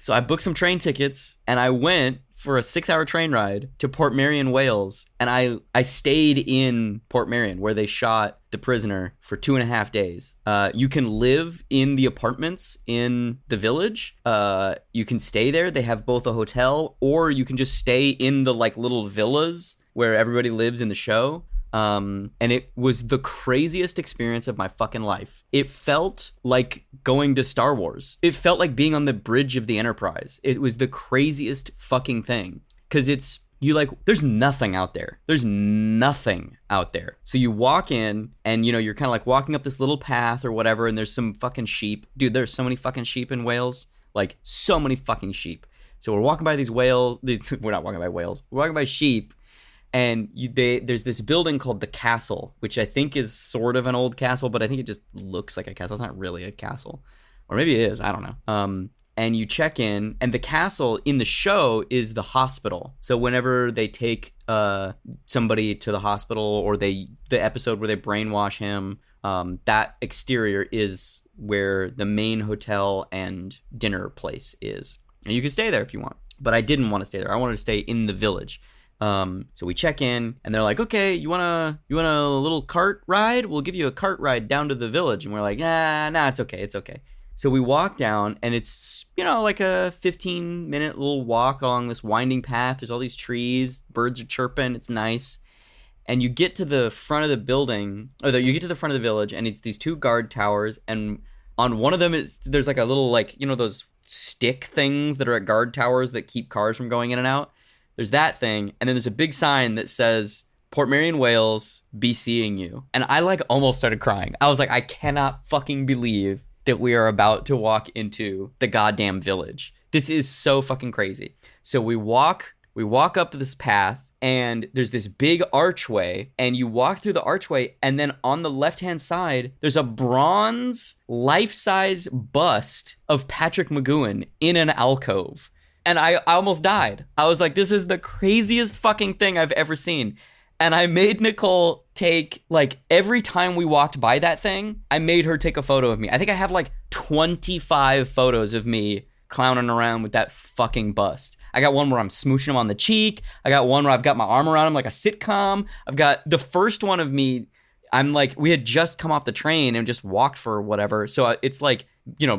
[SPEAKER 1] So I booked some train tickets and I went for a 6-hour train ride to Port Marion, Wales. And I stayed in Port Marion where they shot The Prisoner for 2.5 days. You can live in the apartments in the village. You can stay there. They have both a hotel, or you can just stay in the little villas where everybody lives in the show. And it was the craziest experience of my fucking life. It felt like going to Star Wars. It felt like being on the bridge of the Enterprise. It was the craziest fucking thing. Because there's nothing out there. There's nothing out there. So you walk in and, you're kind of walking up this little path or whatever, and there's some fucking sheep. Dude, there's so many fucking sheep in Wales. So many fucking sheep. So we're walking by these whales. We're not walking by whales. We're walking by sheep. And there's this building called the Castle, which I think is sort of an old castle, but I think it just looks like a castle. It's not really a castle. Or maybe it is. I don't know. And you check in, and the castle in the show is the hospital. So whenever they take somebody to the hospital, or the episode where they brainwash him, that exterior is where the main hotel and dinner place is. And you can stay there if you want. But I didn't want to stay there. I wanted to stay in the village. So we check in and they're like, okay, you want a little cart ride? We'll give you a cart ride down to the village. And we're like, nah, it's okay. So we walk down and it's, like a 15-minute little walk along this winding path. There's all these trees, birds are chirping. It's nice. And you get to the front of the building, you get to the front of the village, and it's these 2 guard towers. And on one of them there's a little, those stick things that are at guard towers that keep cars from going in and out. There's that thing, and then there's a big sign that says, Port Marion, Wales, be seeing you. And I almost started crying. I was like, I cannot fucking believe that we are about to walk into the goddamn village. This is so fucking crazy. So we walk up this path, and there's this big archway, and you walk through the archway, and then on the left-hand side, there's a bronze life-size bust of Patrick McGoohan in an alcove. And I almost died. I was like, this is the craziest fucking thing I've ever seen. And I made Nicole take, every time we walked by that thing, I made her take a photo of me. I think I have, 25 photos of me clowning around with that fucking bust. I got one where I'm smooshing him on the cheek. I got one where I've got my arm around him like a sitcom. I've got the first one of me, I'm like, we had just come off the train and just walked for whatever. So it's like,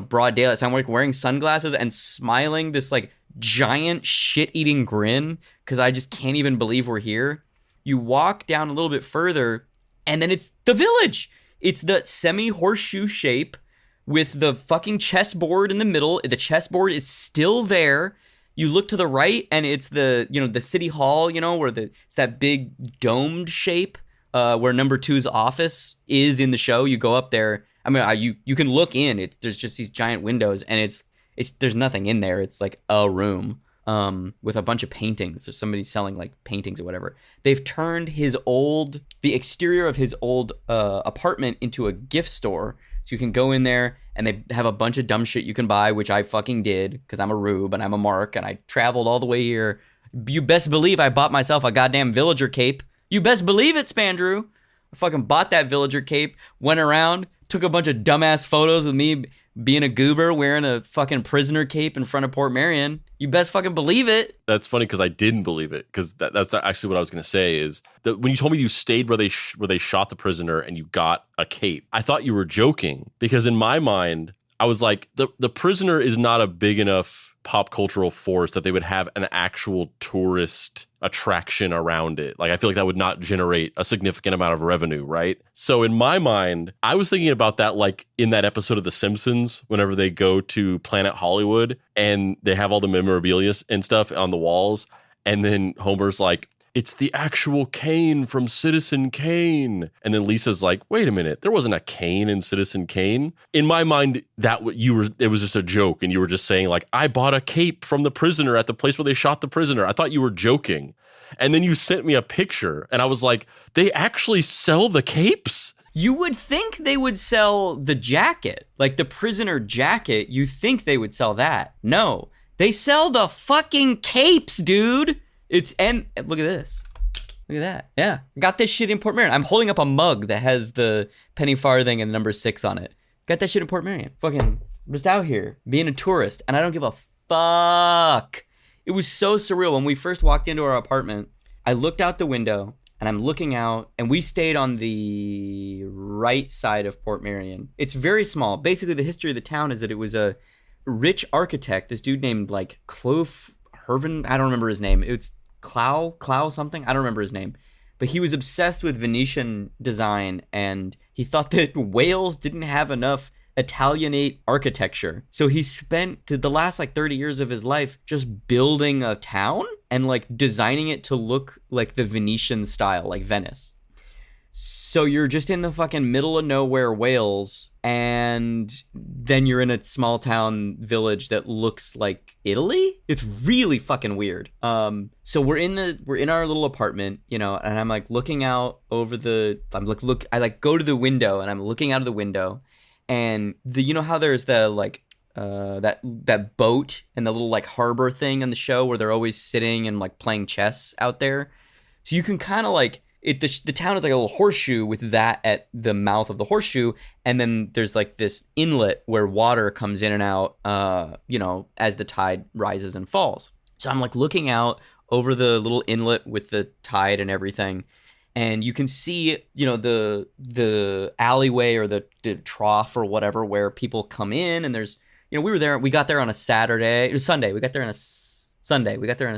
[SPEAKER 1] broad daylight. So I'm like wearing sunglasses and smiling this like giant shit-eating grin because I just can't even believe we're here. You walk down a little bit further and then it's the village. It's the semi-horseshoe shape with the fucking chessboard in the middle. The chessboard is still there. You look to the right, and it's the city hall, where it's that big domed shape where number 2's office is in the show. You go up there. I mean, you can look in. There's just these giant windows, and there's nothing in there. It's like a room with a bunch of paintings. There's somebody selling like paintings or whatever. They've turned the exterior of his old apartment into a gift store. So you can go in there and they have a bunch of dumb shit you can buy, which I fucking did because I'm a rube and I'm a mark and I traveled all the way here. You best believe I bought myself a goddamn villager cape. You best believe it, Spandrew. I fucking bought that villager cape, went around, took a bunch of dumbass photos with me being a goober wearing a fucking prisoner cape in front of Port Marion. You best fucking believe it.
[SPEAKER 2] That's funny because I didn't believe it because that's actually what I was going to say is that when you told me you stayed where they shot the prisoner and you got a cape, I thought you were joking because in my mind, I was like, the prisoner is not a big enough pop cultural force that they would have an actual tourist attraction around it. Like, I feel like that would not generate a significant amount of revenue, right? So in my mind, I was thinking about that like in that episode of The Simpsons, whenever they go to Planet Hollywood and they have all the memorabilia and stuff on the walls. And then Homer's like, it's the actual Kane from Citizen Kane. And then Lisa's like, wait a minute, there wasn't a Kane in Citizen Kane. In my mind, it was just a joke. And you were just saying like, I bought a cape from the prisoner at the place where they shot the prisoner. I thought you were joking. And then you sent me a picture and I was like, they actually sell the capes?
[SPEAKER 1] You would think they would sell the jacket, like the prisoner jacket. You think they would sell that. No, they sell the fucking capes, dude. And look at this. Look at that. Yeah. Got this shit in Port Marion. I'm holding up a mug that has the penny farthing and the number 6 on it. Got that shit in Port Marion. Fucking just out here being a tourist. And I don't give a fuck. It was so surreal. When we first walked into our apartment, I looked out the window and I'm looking out and we stayed on the right side of Port Marion. It's very small. Basically, the history of the town is that it was a rich architect, this dude named like Clove Herven. I don't remember his name. It's Clow something. I don't remember his name. But he was obsessed with Venetian design and he thought that Wales didn't have enough Italianate architecture. So he spent the last like 30 years of his life just building a town and like designing it to look like the Venetian style, like Venice. So you're just in the fucking middle of nowhere, Wales, and then you're in a small town village that looks like Italy. It's really fucking weird. So we're in our little apartment, and I'm like looking out over I like go to the window and I'm looking out of the window, and how there's the like that boat and the little like harbor thing on the show where they're always sitting and like playing chess out there. So you can kind of like. The town is like a little horseshoe with that at the mouth of the horseshoe, and then there's like this inlet where water comes in and out, as the tide rises and falls. So I'm like looking out over the little inlet with the tide and everything, and you can see, the alleyway or the trough or whatever where people come in, and there's, we got there on a Saturday, it was Sunday, we got there on a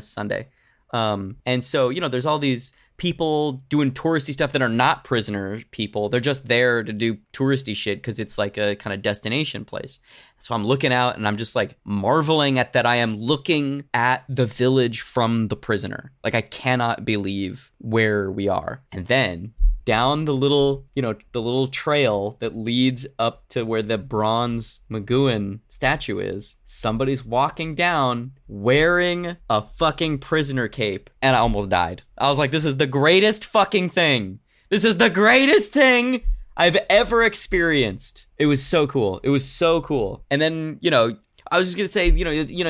[SPEAKER 1] Sunday, and so, there's all these people doing touristy stuff that are not prisoner people. They're just there to do touristy shit because it's like a kind of destination place. So I'm looking out and I'm just like marveling at that I am looking at the village from the prisoner. Like I cannot believe where we are. And then down the little trail that leads up to where the bronze McGoohan statue is, somebody's walking down wearing a fucking prisoner cape, and I almost died. I was like, this is the greatest fucking thing. This is the greatest thing I've ever experienced. It was so cool. And then, I was just going to say,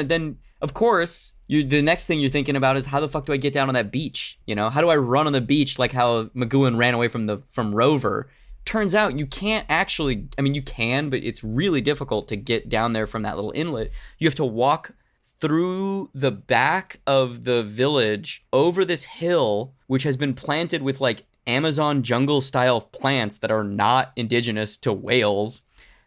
[SPEAKER 1] then of course, the next thing you're thinking about is how the fuck do I get down on that beach? How do I run on the beach like how McGoohan ran away from Rover? turns out you can't actually, I mean, you can, but it's really difficult to get down there from that little inlet. You have to walk through the back of the village over this hill, which has been planted with like Amazon jungle style plants that are not indigenous to Wales,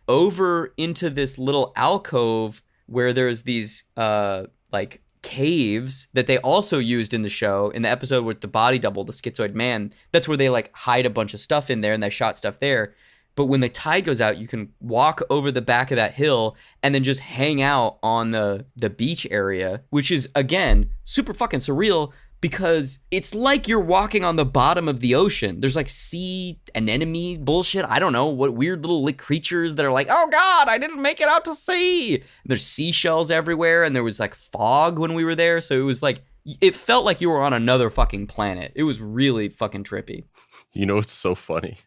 [SPEAKER 1] over into this little alcove where there's these like caves that they also used in the show, in the episode with the body double, the schizoid man. That's where they like hide a bunch of stuff in there and they shot stuff there. But when the tide goes out, you can walk over the back of that hill and then just hang out on the beach area, which is, again, super fucking surreal because it's like you're walking on the bottom of the ocean. There's like sea anemone bullshit. I don't know what weird little like creatures that are like, oh God, I didn't make it out to sea. And there's seashells everywhere. And there was like fog when we were there. So it was like, it felt like you were on another fucking planet. It was really fucking trippy.
[SPEAKER 2] You know, it's so funny.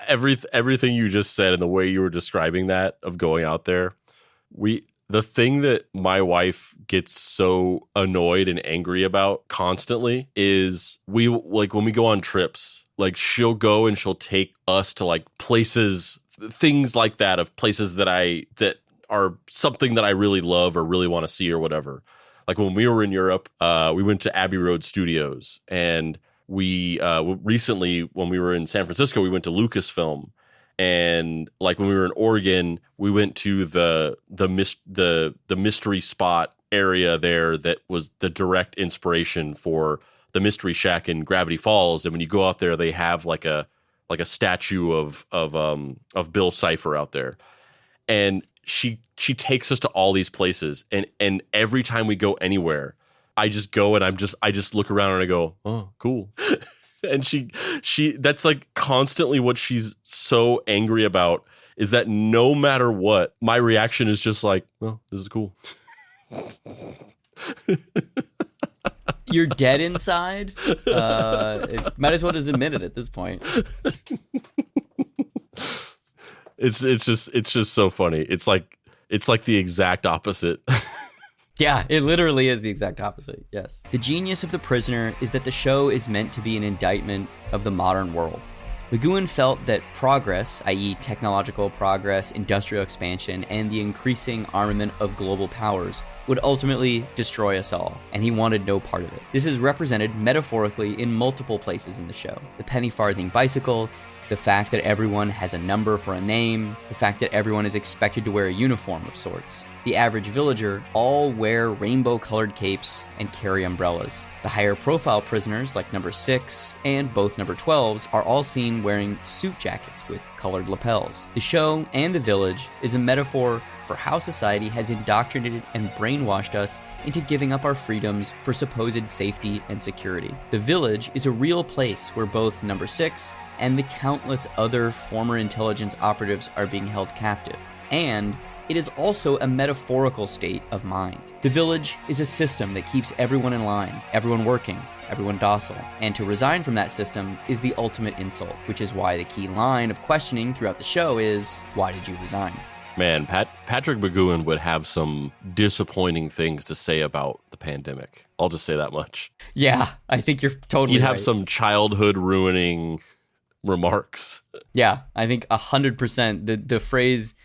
[SPEAKER 2] Everything you just said and the way you were describing that of going out there, the thing that my wife gets so annoyed and angry about constantly is we like when we go on trips, like she'll go and she'll take us to like places, things like that, of places that are something that I really love or really want to see or whatever. Like when we were in Europe, we went to Abbey Road Studios, and we recently, when we were in San Francisco, we went to Lucasfilm. And like when we were in Oregon, we went to the mystery spot area there that was the direct inspiration for the Mystery Shack in Gravity Falls. And when you go out there, they have like a statue of Bill Cipher out there. And she takes us to all these places, and every time we go anywhere, I just go and I just look around and I go, oh, cool. And she that's like constantly what she's so angry about, is that no matter what, my reaction is just like, oh, this is cool.
[SPEAKER 1] You're dead inside. Might as well just admit it at this point.
[SPEAKER 2] It's just so funny. It's like the exact opposite.
[SPEAKER 1] Yeah, it literally is the exact opposite, yes. The genius of The Prisoner is that the show is meant to be an indictment of the modern world. McGoohan felt that progress, i.e. technological progress, industrial expansion, and the increasing armament of global powers would ultimately destroy us all, and he wanted no part of it. This is represented metaphorically in multiple places in the show. The penny farthing bicycle, the fact that everyone has a number for a name, the fact that everyone is expected to wear a uniform of sorts. The average villager all wear rainbow-colored capes and carry umbrellas. The higher-profile prisoners, like number 6 and both number 12s, are all seen wearing suit jackets with colored lapels. The show and the village is a metaphor for how society has indoctrinated and brainwashed us into giving up our freedoms for supposed safety and security. The village is a real place where both number 6 and the countless other former intelligence operatives are being held captive. And it is also a metaphorical state of mind. The village is a system that keeps everyone in line, everyone working, everyone docile. And to resign from that system is the ultimate insult, which is why the key line of questioning throughout the show is, why did you resign?
[SPEAKER 2] Man, Patrick McGoohan would have some disappointing things to say about the pandemic. I'll just say that much.
[SPEAKER 1] Yeah, I think you're totally
[SPEAKER 2] He'd have
[SPEAKER 1] right.
[SPEAKER 2] some childhood ruining remarks.
[SPEAKER 1] Yeah, I think 100%. The phrase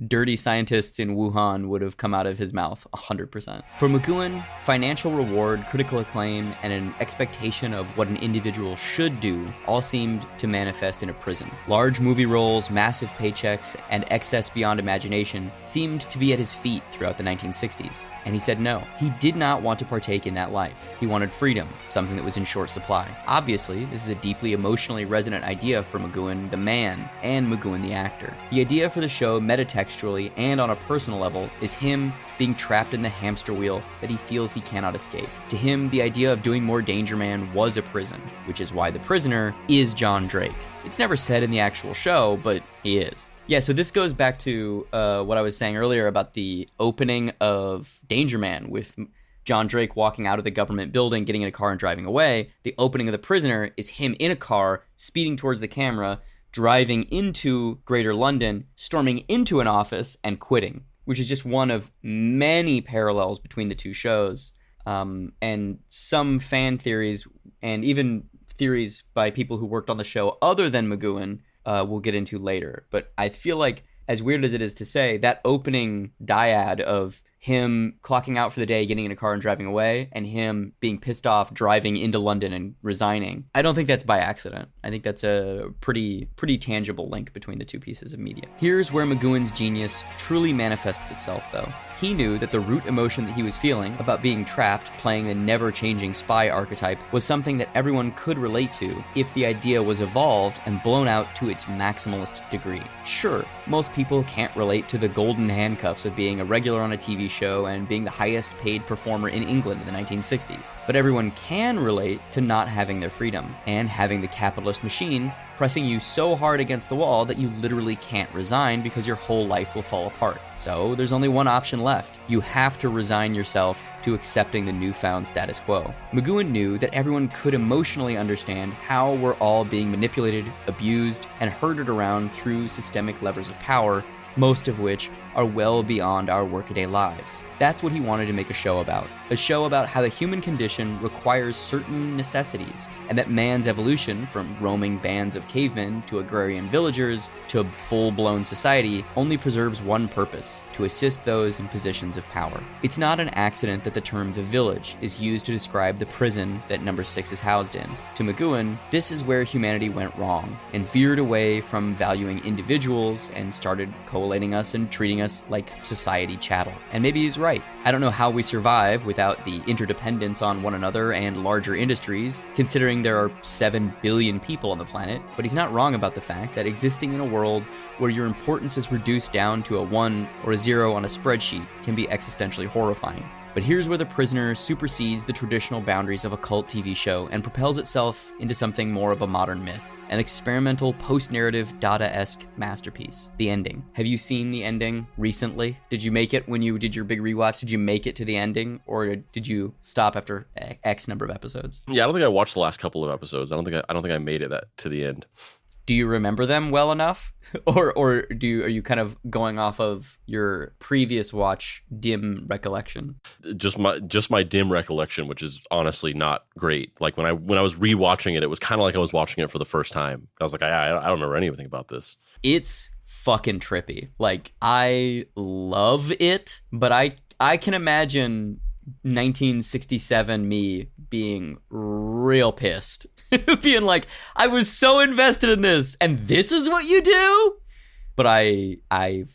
[SPEAKER 1] dirty scientists in Wuhan would have come out of his mouth 100%. For McGoohan, financial reward, critical acclaim, and an expectation of what an individual should do all seemed to manifest in a prison. Large movie roles, massive paychecks, and excess beyond imagination seemed to be at his feet throughout the 1960s. And he said no. He did not want to partake in that life. He wanted freedom, something that was in short supply. Obviously, this is a deeply emotionally resonant idea for McGoohan, the man, and McGoohan, the actor. The idea for the show, metatextually and on a personal level, is him being trapped in the hamster wheel that he feels he cannot escape. To him, the idea of doing more Danger Man was a prison, which is why the prisoner is John Drake. It's never said in the actual show, but he is. Yeah, so this goes back to what I was saying earlier about the opening of Danger Man with John Drake walking out of the government building, getting in a car and driving away. The opening of The Prisoner is him in a car, speeding towards the camera, driving into Greater London, storming into an office, and quitting, which is just one of many parallels between the two shows. And some fan theories and even theories by people who worked on the show other than McGoohan we'll get into later. But I feel like, as weird as it is to say, that opening dyad of him clocking out for the day, getting in a car and driving away, and him being pissed off driving into London and resigning, I don't think that's by accident. I think that's a pretty tangible link between the two pieces of media. Here's where McGoohan's genius truly manifests itself, though. He knew that the root emotion that he was feeling about being trapped, playing the never-changing spy archetype, was something that everyone could relate to if the idea was evolved and blown out to its maximalist degree. Sure, most people can't relate to the golden handcuffs of being a regular on a TV show and being the highest paid performer in England in the 1960s, but everyone can relate to not having their freedom and having the capitalist machine pressing you so hard against the wall that you literally can't resign because your whole life will fall apart. So there's only one option left. You have to resign yourself to accepting the newfound status quo. McGoohan knew that everyone could emotionally understand how we're all being manipulated, abused, and herded around through systemic levers of power, most of which are well beyond our workaday lives. That's what he wanted to make a show about how the human condition requires certain necessities, and that man's evolution from roaming bands of cavemen to agrarian villagers to a full-blown society only preserves one purpose: to assist those in positions of power. It's not an accident that the term the village is used to describe the prison that Number 6 is housed in. To McGoohan, this is where humanity went wrong and veered away from valuing individuals and started collating us and treating us like society chattel. And maybe he's right. I don't know how we survive without the interdependence on one another and larger industries, considering there are 7 billion people on the planet, but he's not wrong about the fact that existing in a world where your importance is reduced down to a 1 or a 0 on a spreadsheet can be existentially horrifying. But here's where The Prisoner supersedes the traditional boundaries of a cult TV show and propels itself into something more of a modern myth, an experimental post-narrative Dada-esque masterpiece. The ending. Have you seen the ending recently? Did you make it when you did your big rewatch? Did you make it to the ending, or did you stop after X number of episodes?
[SPEAKER 2] Yeah, I don't think I watched the last couple of episodes. I don't think I made it to the end.
[SPEAKER 1] Do you remember them well enough? Or are you kind of going off of your previous watch dim recollection?
[SPEAKER 2] Just my dim recollection, which is honestly not great. Like when I was rewatching it, it was kind of like I was watching it for the first time. I was like, I don't remember anything about this.
[SPEAKER 1] It's fucking trippy. Like, I love it, but I can imagine 1967 me being real pissed. Being like, I was so invested in this, and this is what you do? But I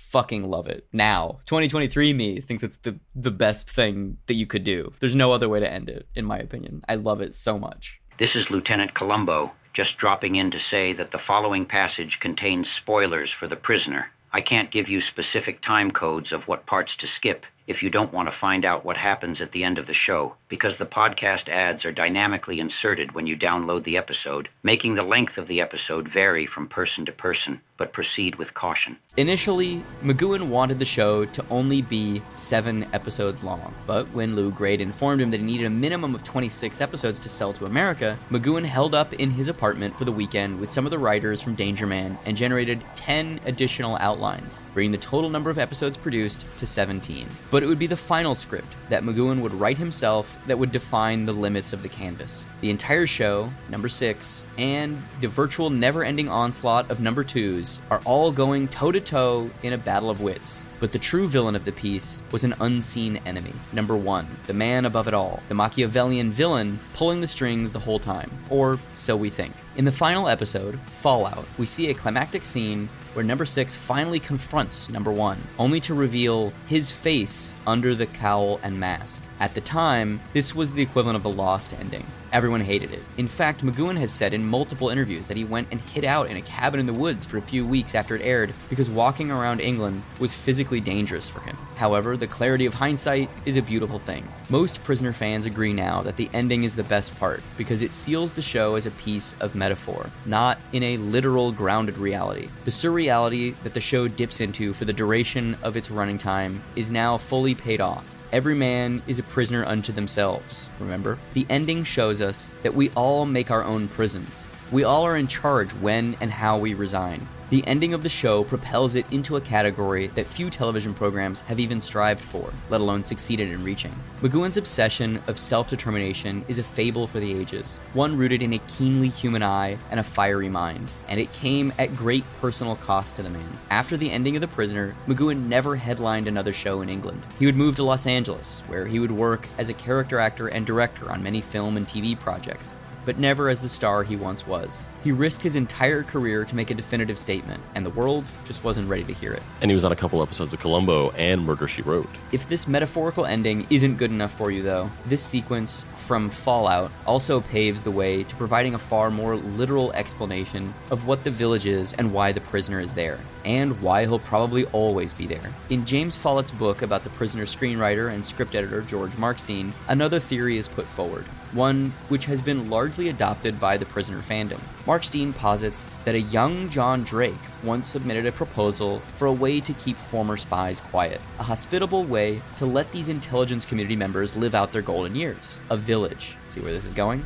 [SPEAKER 1] fucking love it. Now, 2023 me thinks it's the best thing that you could do. There's no other way to end it, in my opinion. I love it so much.
[SPEAKER 4] This is Lieutenant Columbo, just dropping in to say that the following passage contains spoilers for The Prisoner. I can't give you specific time codes of what parts to skip if you don't want to find out what happens at the end of the show, because the podcast ads are dynamically inserted when you download the episode, making the length of the episode vary from person to person, but proceed with caution.
[SPEAKER 1] Initially, McGoohan wanted the show to only be 7 episodes long, but when Lou Grade informed him that he needed a minimum of 26 episodes to sell to America, McGoohan held up in his apartment for the weekend with some of the writers from Danger Man and generated 10 additional outlines, bringing the total number of episodes produced to 17. But it would be the final script that McGoohan would write himself that would define the limits of the canvas. The entire show, Number 6, and the virtual never-ending onslaught of Number 2s are all going toe-to-toe in a battle of wits. But the true villain of the piece was an unseen enemy. Number 1, the man above it all, the Machiavellian villain pulling the strings the whole time, or so we think. In the final episode, Fallout, we see a climactic scene where Number 6 finally confronts Number 1, only to reveal his face under the cowl and mask. At the time, this was the equivalent of the Lost ending. Everyone hated it. In fact, McGoohan has said in multiple interviews that he went and hid out in a cabin in the woods for a few weeks after it aired because walking around England was physically dangerous for him. However, the clarity of hindsight is a beautiful thing. Most Prisoner fans agree now that the ending is the best part because it seals the show as a piece of metaphor, not in a literal grounded reality. The surreality that the show dips into for the duration of its running time is now fully paid off. Every man is a prisoner unto themselves, remember? The ending shows us that we all make our own prisons. We all are in charge when and how we resign. The ending of the show propels it into a category that few television programs have even strived for, let alone succeeded in reaching. McGoohan's obsession of self-determination is a fable for the ages, one rooted in a keenly human eye and a fiery mind, and it came at great personal cost to the man. After the ending of The Prisoner, McGoohan never headlined another show in England. He would move to Los Angeles, where he would work as a character actor and director on many film and TV projects, but never as the star he once was. He risked his entire career to make a definitive statement, and the world just wasn't ready to hear it.
[SPEAKER 2] And he was on a couple episodes of Columbo and Murder, She Wrote.
[SPEAKER 1] If this metaphorical ending isn't good enough for you, though, this sequence from Fallout also paves the way to providing a far more literal explanation of what the village is and why the prisoner is there, and why he'll probably always be there. In James Follett's book about the prisoner's screenwriter and script editor George Markstein, another theory is put forward, one which has been largely adopted by the prisoner fandom. Markstein posits that a young John Drake once submitted a proposal for a way to keep former spies quiet, a hospitable way to let these intelligence community members live out their golden years. A village. See where this is going?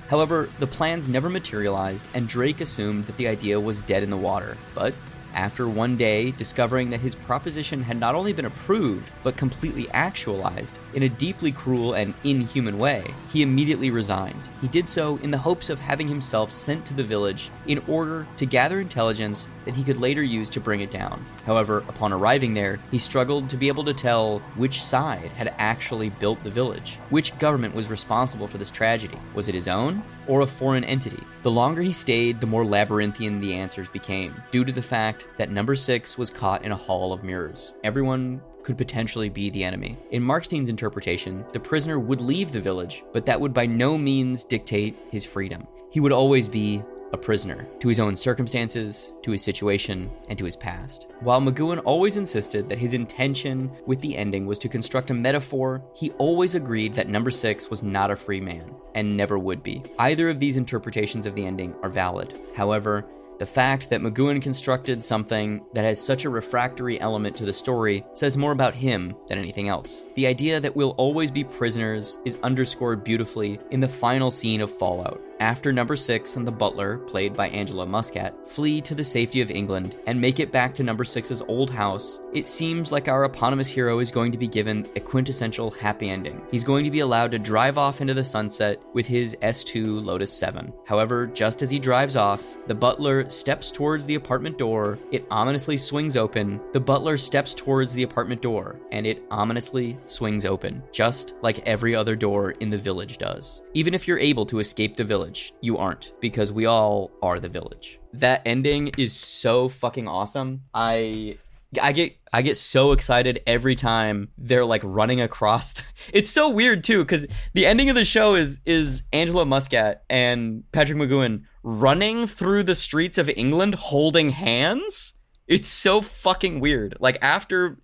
[SPEAKER 1] However, the plans never materialized, and Drake assumed that the idea was dead in the water. But after one day discovering that his proposition had not only been approved, but completely actualized in a deeply cruel and inhuman way, he immediately resigned. He did so in the hopes of having himself sent to the village in order to gather intelligence that he could later use to bring it down. However, upon arriving there, he struggled to be able to tell which side had actually built the village. Which government was responsible for this tragedy? Was it his own, or a foreign entity? The longer he stayed, the more labyrinthian the answers became, due to the fact that number 6 was caught in a hall of mirrors. Everyone could potentially be the enemy. In Markstein's interpretation, the prisoner would leave the village, but that would by no means dictate his freedom. He would always be a prisoner, to his own circumstances, to his situation, and to his past. While McGoohan always insisted that his intention with the ending was to construct a metaphor, he always agreed that number 6 was not a free man, and never would be. Either of these interpretations of the ending are valid. However, the fact that McGoohan constructed something that has such a refractory element to the story says more about him than anything else. The idea that we'll always be prisoners is underscored beautifully in the final scene of Fallout. After number 6 and the butler, played by Angela Muscat, flee to the safety of England and make it back to number 6's old house, it seems like our eponymous hero is going to be given a quintessential happy ending. He's going to be allowed to drive off into the sunset with his S2 Lotus 7. However, just as he drives off, the butler steps towards the apartment door, it ominously swings open, the butler steps towards the apartment door, and it ominously swings open, just like every other door in the village does. Even if you're able to escape the village, you aren't, because we all are the village. That ending is so fucking awesome. I get so excited every time they're like running across. It's so weird too, because the ending of the show is Angela Muscat and Patrick McGoohan running through the streets of England holding hands. It's so fucking weird. Like after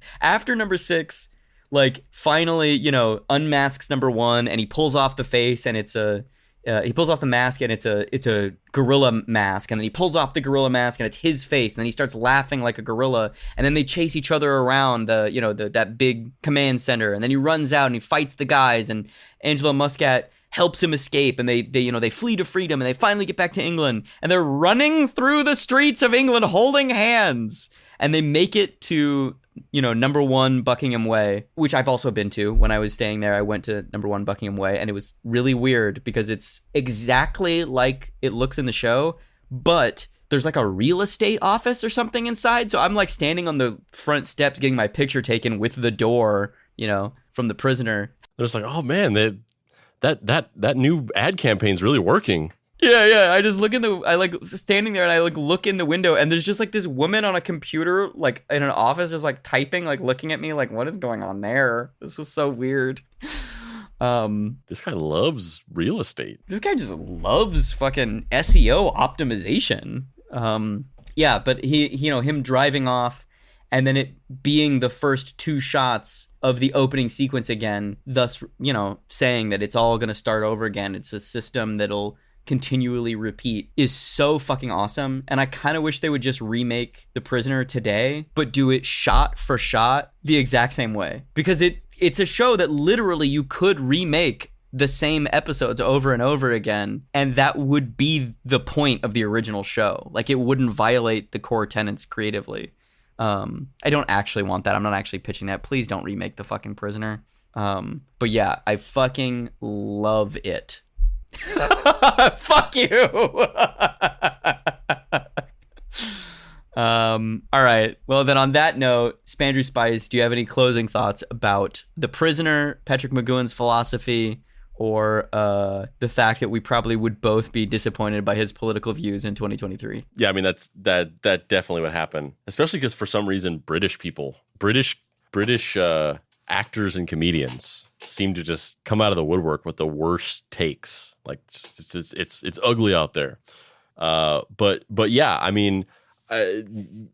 [SPEAKER 1] number 6, like finally, unmasks number 1 and he pulls off the face and he pulls off the mask and it's a gorilla mask, and then he pulls off the gorilla mask and it's his face, and then he starts laughing like a gorilla, and then they chase each other around that big command center, and then he runs out and he fights the guys, and Angela Muscat helps him escape, and they flee to freedom, and they finally get back to England, and they're running through the streets of England holding hands, and they make it to number 1 Buckingham Way, which I've also been to. When I was staying there, I went to number 1 Buckingham Way, and it was really weird because it's exactly like it looks in the show, but there's like a real estate office or something inside. So I'm like standing on the front steps getting my picture taken with the door, from the prisoner.
[SPEAKER 2] There's like, oh man, that new ad campaign's really working.
[SPEAKER 1] Yeah. I just standing there and I like look in the window, and there's just like this woman on a computer, like in an office, just like typing, like looking at me, like what is going on there? This is so weird.
[SPEAKER 2] This guy loves real estate.
[SPEAKER 1] This guy just loves fucking SEO optimization. Yeah, but him driving off, and then it being the first 2 shots of the opening sequence again, thus, saying that it's all going to start over again. It's a system that'll continually repeat, is so fucking awesome. And I kind of wish they would just remake The Prisoner today, but do it shot for shot the exact same way, because it's a show that literally you could remake the same episodes over and over again, and that would be the point of the original show. Like, it wouldn't violate the core tenets creatively. I don't actually want that. I'm not actually pitching that. Please don't remake The fucking Prisoner. But yeah, I fucking love it. Fuck you. All right. Well, then on that note, Spandrew Spice, do you have any closing thoughts about The Prisoner, Patrick McGoohan's philosophy, or the fact that we probably would both be disappointed by his political views in 2023?
[SPEAKER 2] Yeah, I mean, that definitely would happen, especially because for some reason British actors and comedians seem to just come out of the woodwork with the worst takes. Like, it's ugly out there. But yeah, I mean,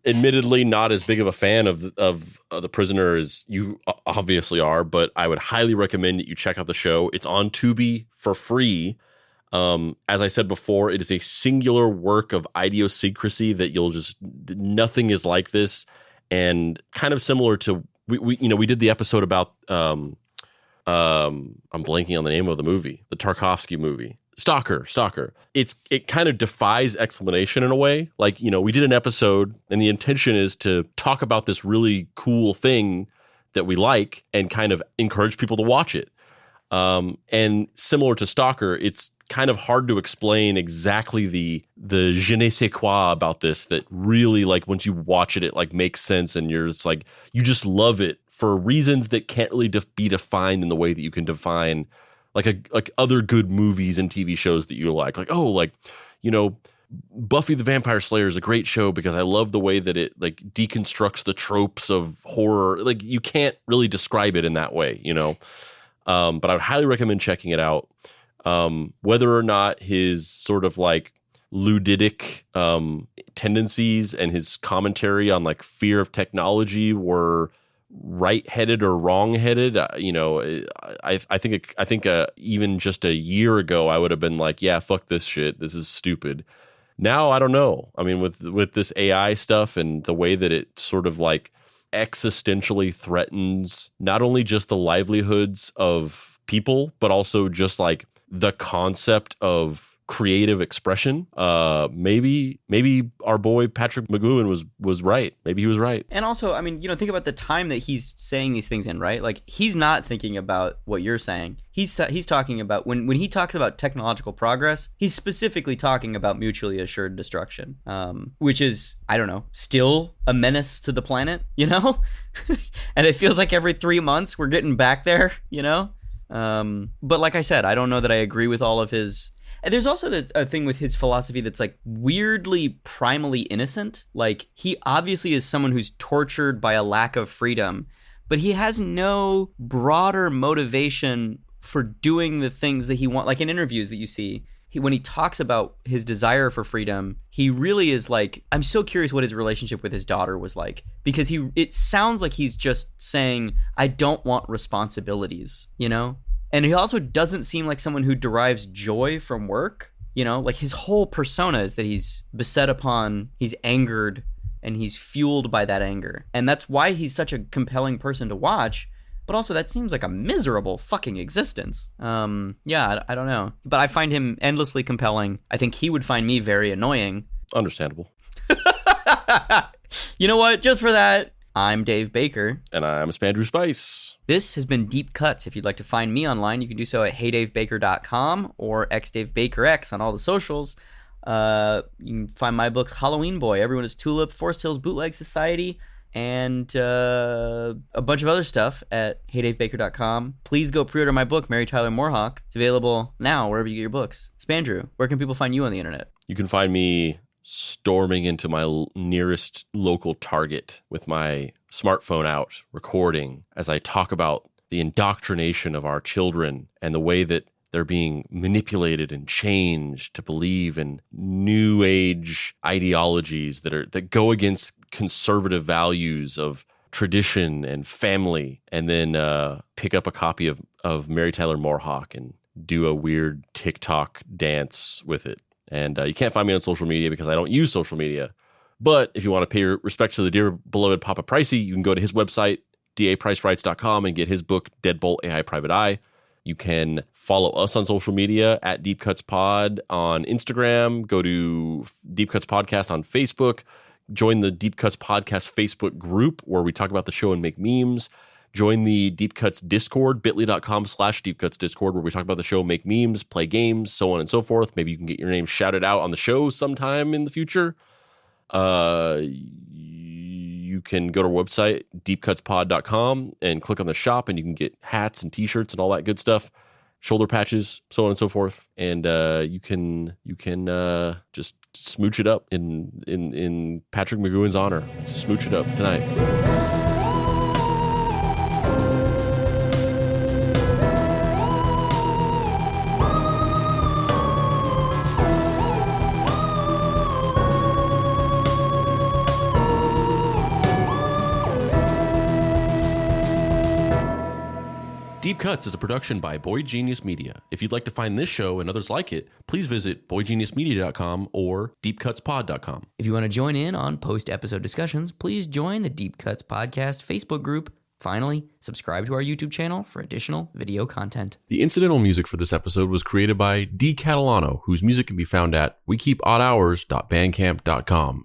[SPEAKER 2] admittedly not as big of a fan of The Prisoner as you obviously are, but I would highly recommend that you check out the show. It's on Tubi for free. As I said before, it is a singular work of idiosyncrasy that nothing is like this, and kind of similar to we did the episode about I'm blanking on the name of the movie, the Tarkovsky movie. Stalker. It kind of defies explanation in a way. Like, we did an episode and the intention is to talk about this really cool thing that we like and kind of encourage people to watch it. And similar to Stalker, it's kind of hard to explain exactly the je ne sais quoi about this that really, like, once you watch it, it like makes sense and you're just like, you just love it for reasons that can't really be defined in the way that you can define like other good movies and TV shows that you like, Buffy the Vampire Slayer is a great show because I love the way that it like deconstructs the tropes of horror. Like, you can't really describe it in that way, but I would highly recommend checking it out. Whether or not his sort of like ludic tendencies and his commentary on like fear of technology were right-headed or wrong-headed, I think even just a year ago I would have been like, yeah, fuck this shit, this is stupid. Now I don't know. I mean, with this AI stuff and the way that it sort of like existentially threatens not only just the livelihoods of people, but also just like the concept of creative expression, maybe our boy Patrick McGoohan was right. Maybe he was right.
[SPEAKER 1] And also, I mean, think about the time that he's saying these things in, right? Like, he's not thinking about what you're saying. He's talking about when he talks about technological progress, he's specifically talking about mutually assured destruction, which is, I don't know, still a menace to the planet, And it feels like every 3 months we're getting back there, But like I said, I don't know that I agree with all of his. And there's also a thing with his philosophy that's like weirdly primally innocent. Like, he obviously is someone who's tortured by a lack of freedom, but he has no broader motivation for doing the things that he wants. Like in interviews that you see, when he talks about his desire for freedom, he really is like, I'm so curious what his relationship with his daughter was like, because it sounds like he's just saying, I don't want responsibilities, And he also doesn't seem like someone who derives joy from work, Like, his whole persona is that he's beset upon, he's angered, and he's fueled by that anger. And that's why he's such a compelling person to watch, but also that seems like a miserable fucking existence. Yeah, I don't know. But I find him endlessly compelling. I think he would find me very annoying.
[SPEAKER 2] Understandable.
[SPEAKER 1] You know what? Just for that, I'm Dave Baker.
[SPEAKER 2] And I'm Spandrew Spice.
[SPEAKER 1] This has been Deep Cuts. If you'd like to find me online, you can do so at heydavebaker.com or xdavebakerx on all the socials. You can find my books, Halloween Boy, Everyone is Tulip, Forest Hills Bootleg Society, and a bunch of other stuff at heydavebaker.com. Please go pre-order my book, Mary Tyler Moorhawk. It's available now wherever you get your books. Spandrew, where can people find you on the internet?
[SPEAKER 2] You can find me storming into my nearest local Target with my smartphone out, recording as I talk about the indoctrination of our children and the way that they're being manipulated and changed to believe in new age ideologies that go against conservative values of tradition and family, and then pick up a copy of Mary Tyler Moorhawk and do a weird TikTok dance with it. And you can't find me on social media because I don't use social media. But if you want to pay your respects to the dear beloved Papa Pricey, you can go to his website, dapricerights.com, and get his book, Deadbolt AI Private Eye. You can follow us on social media at Deep Cuts Pod on Instagram. Go to Deep Cuts Podcast on Facebook. Join the Deep Cuts Podcast Facebook group where we talk about the show and make memes. Join the Deep Cuts Discord, bit.ly.com/Deep Cuts Discord, where we talk about the show, make memes, play games, so on and so forth. Maybe you can get your name shouted out on the show sometime in the future. You can go to our website, deepcutspod.com, and click on the shop, and you can get hats and t-shirts and all that good stuff, shoulder patches, so on and so forth. And you can just smooch it up in Patrick McGoohan's honor. Smooch it up tonight.
[SPEAKER 5] Deep Cuts is a production by Boy Genius Media. If you'd like to find this show and others like it, please visit boygeniusmedia.com or deepcutspod.com.
[SPEAKER 1] If you want to join in on post-episode discussions, please join the Deep Cuts Podcast Facebook group. Finally, subscribe to our YouTube channel for additional video content.
[SPEAKER 5] The incidental music for this episode was created by D. Catalano, whose music can be found at wekeepoddhours.bandcamp.com.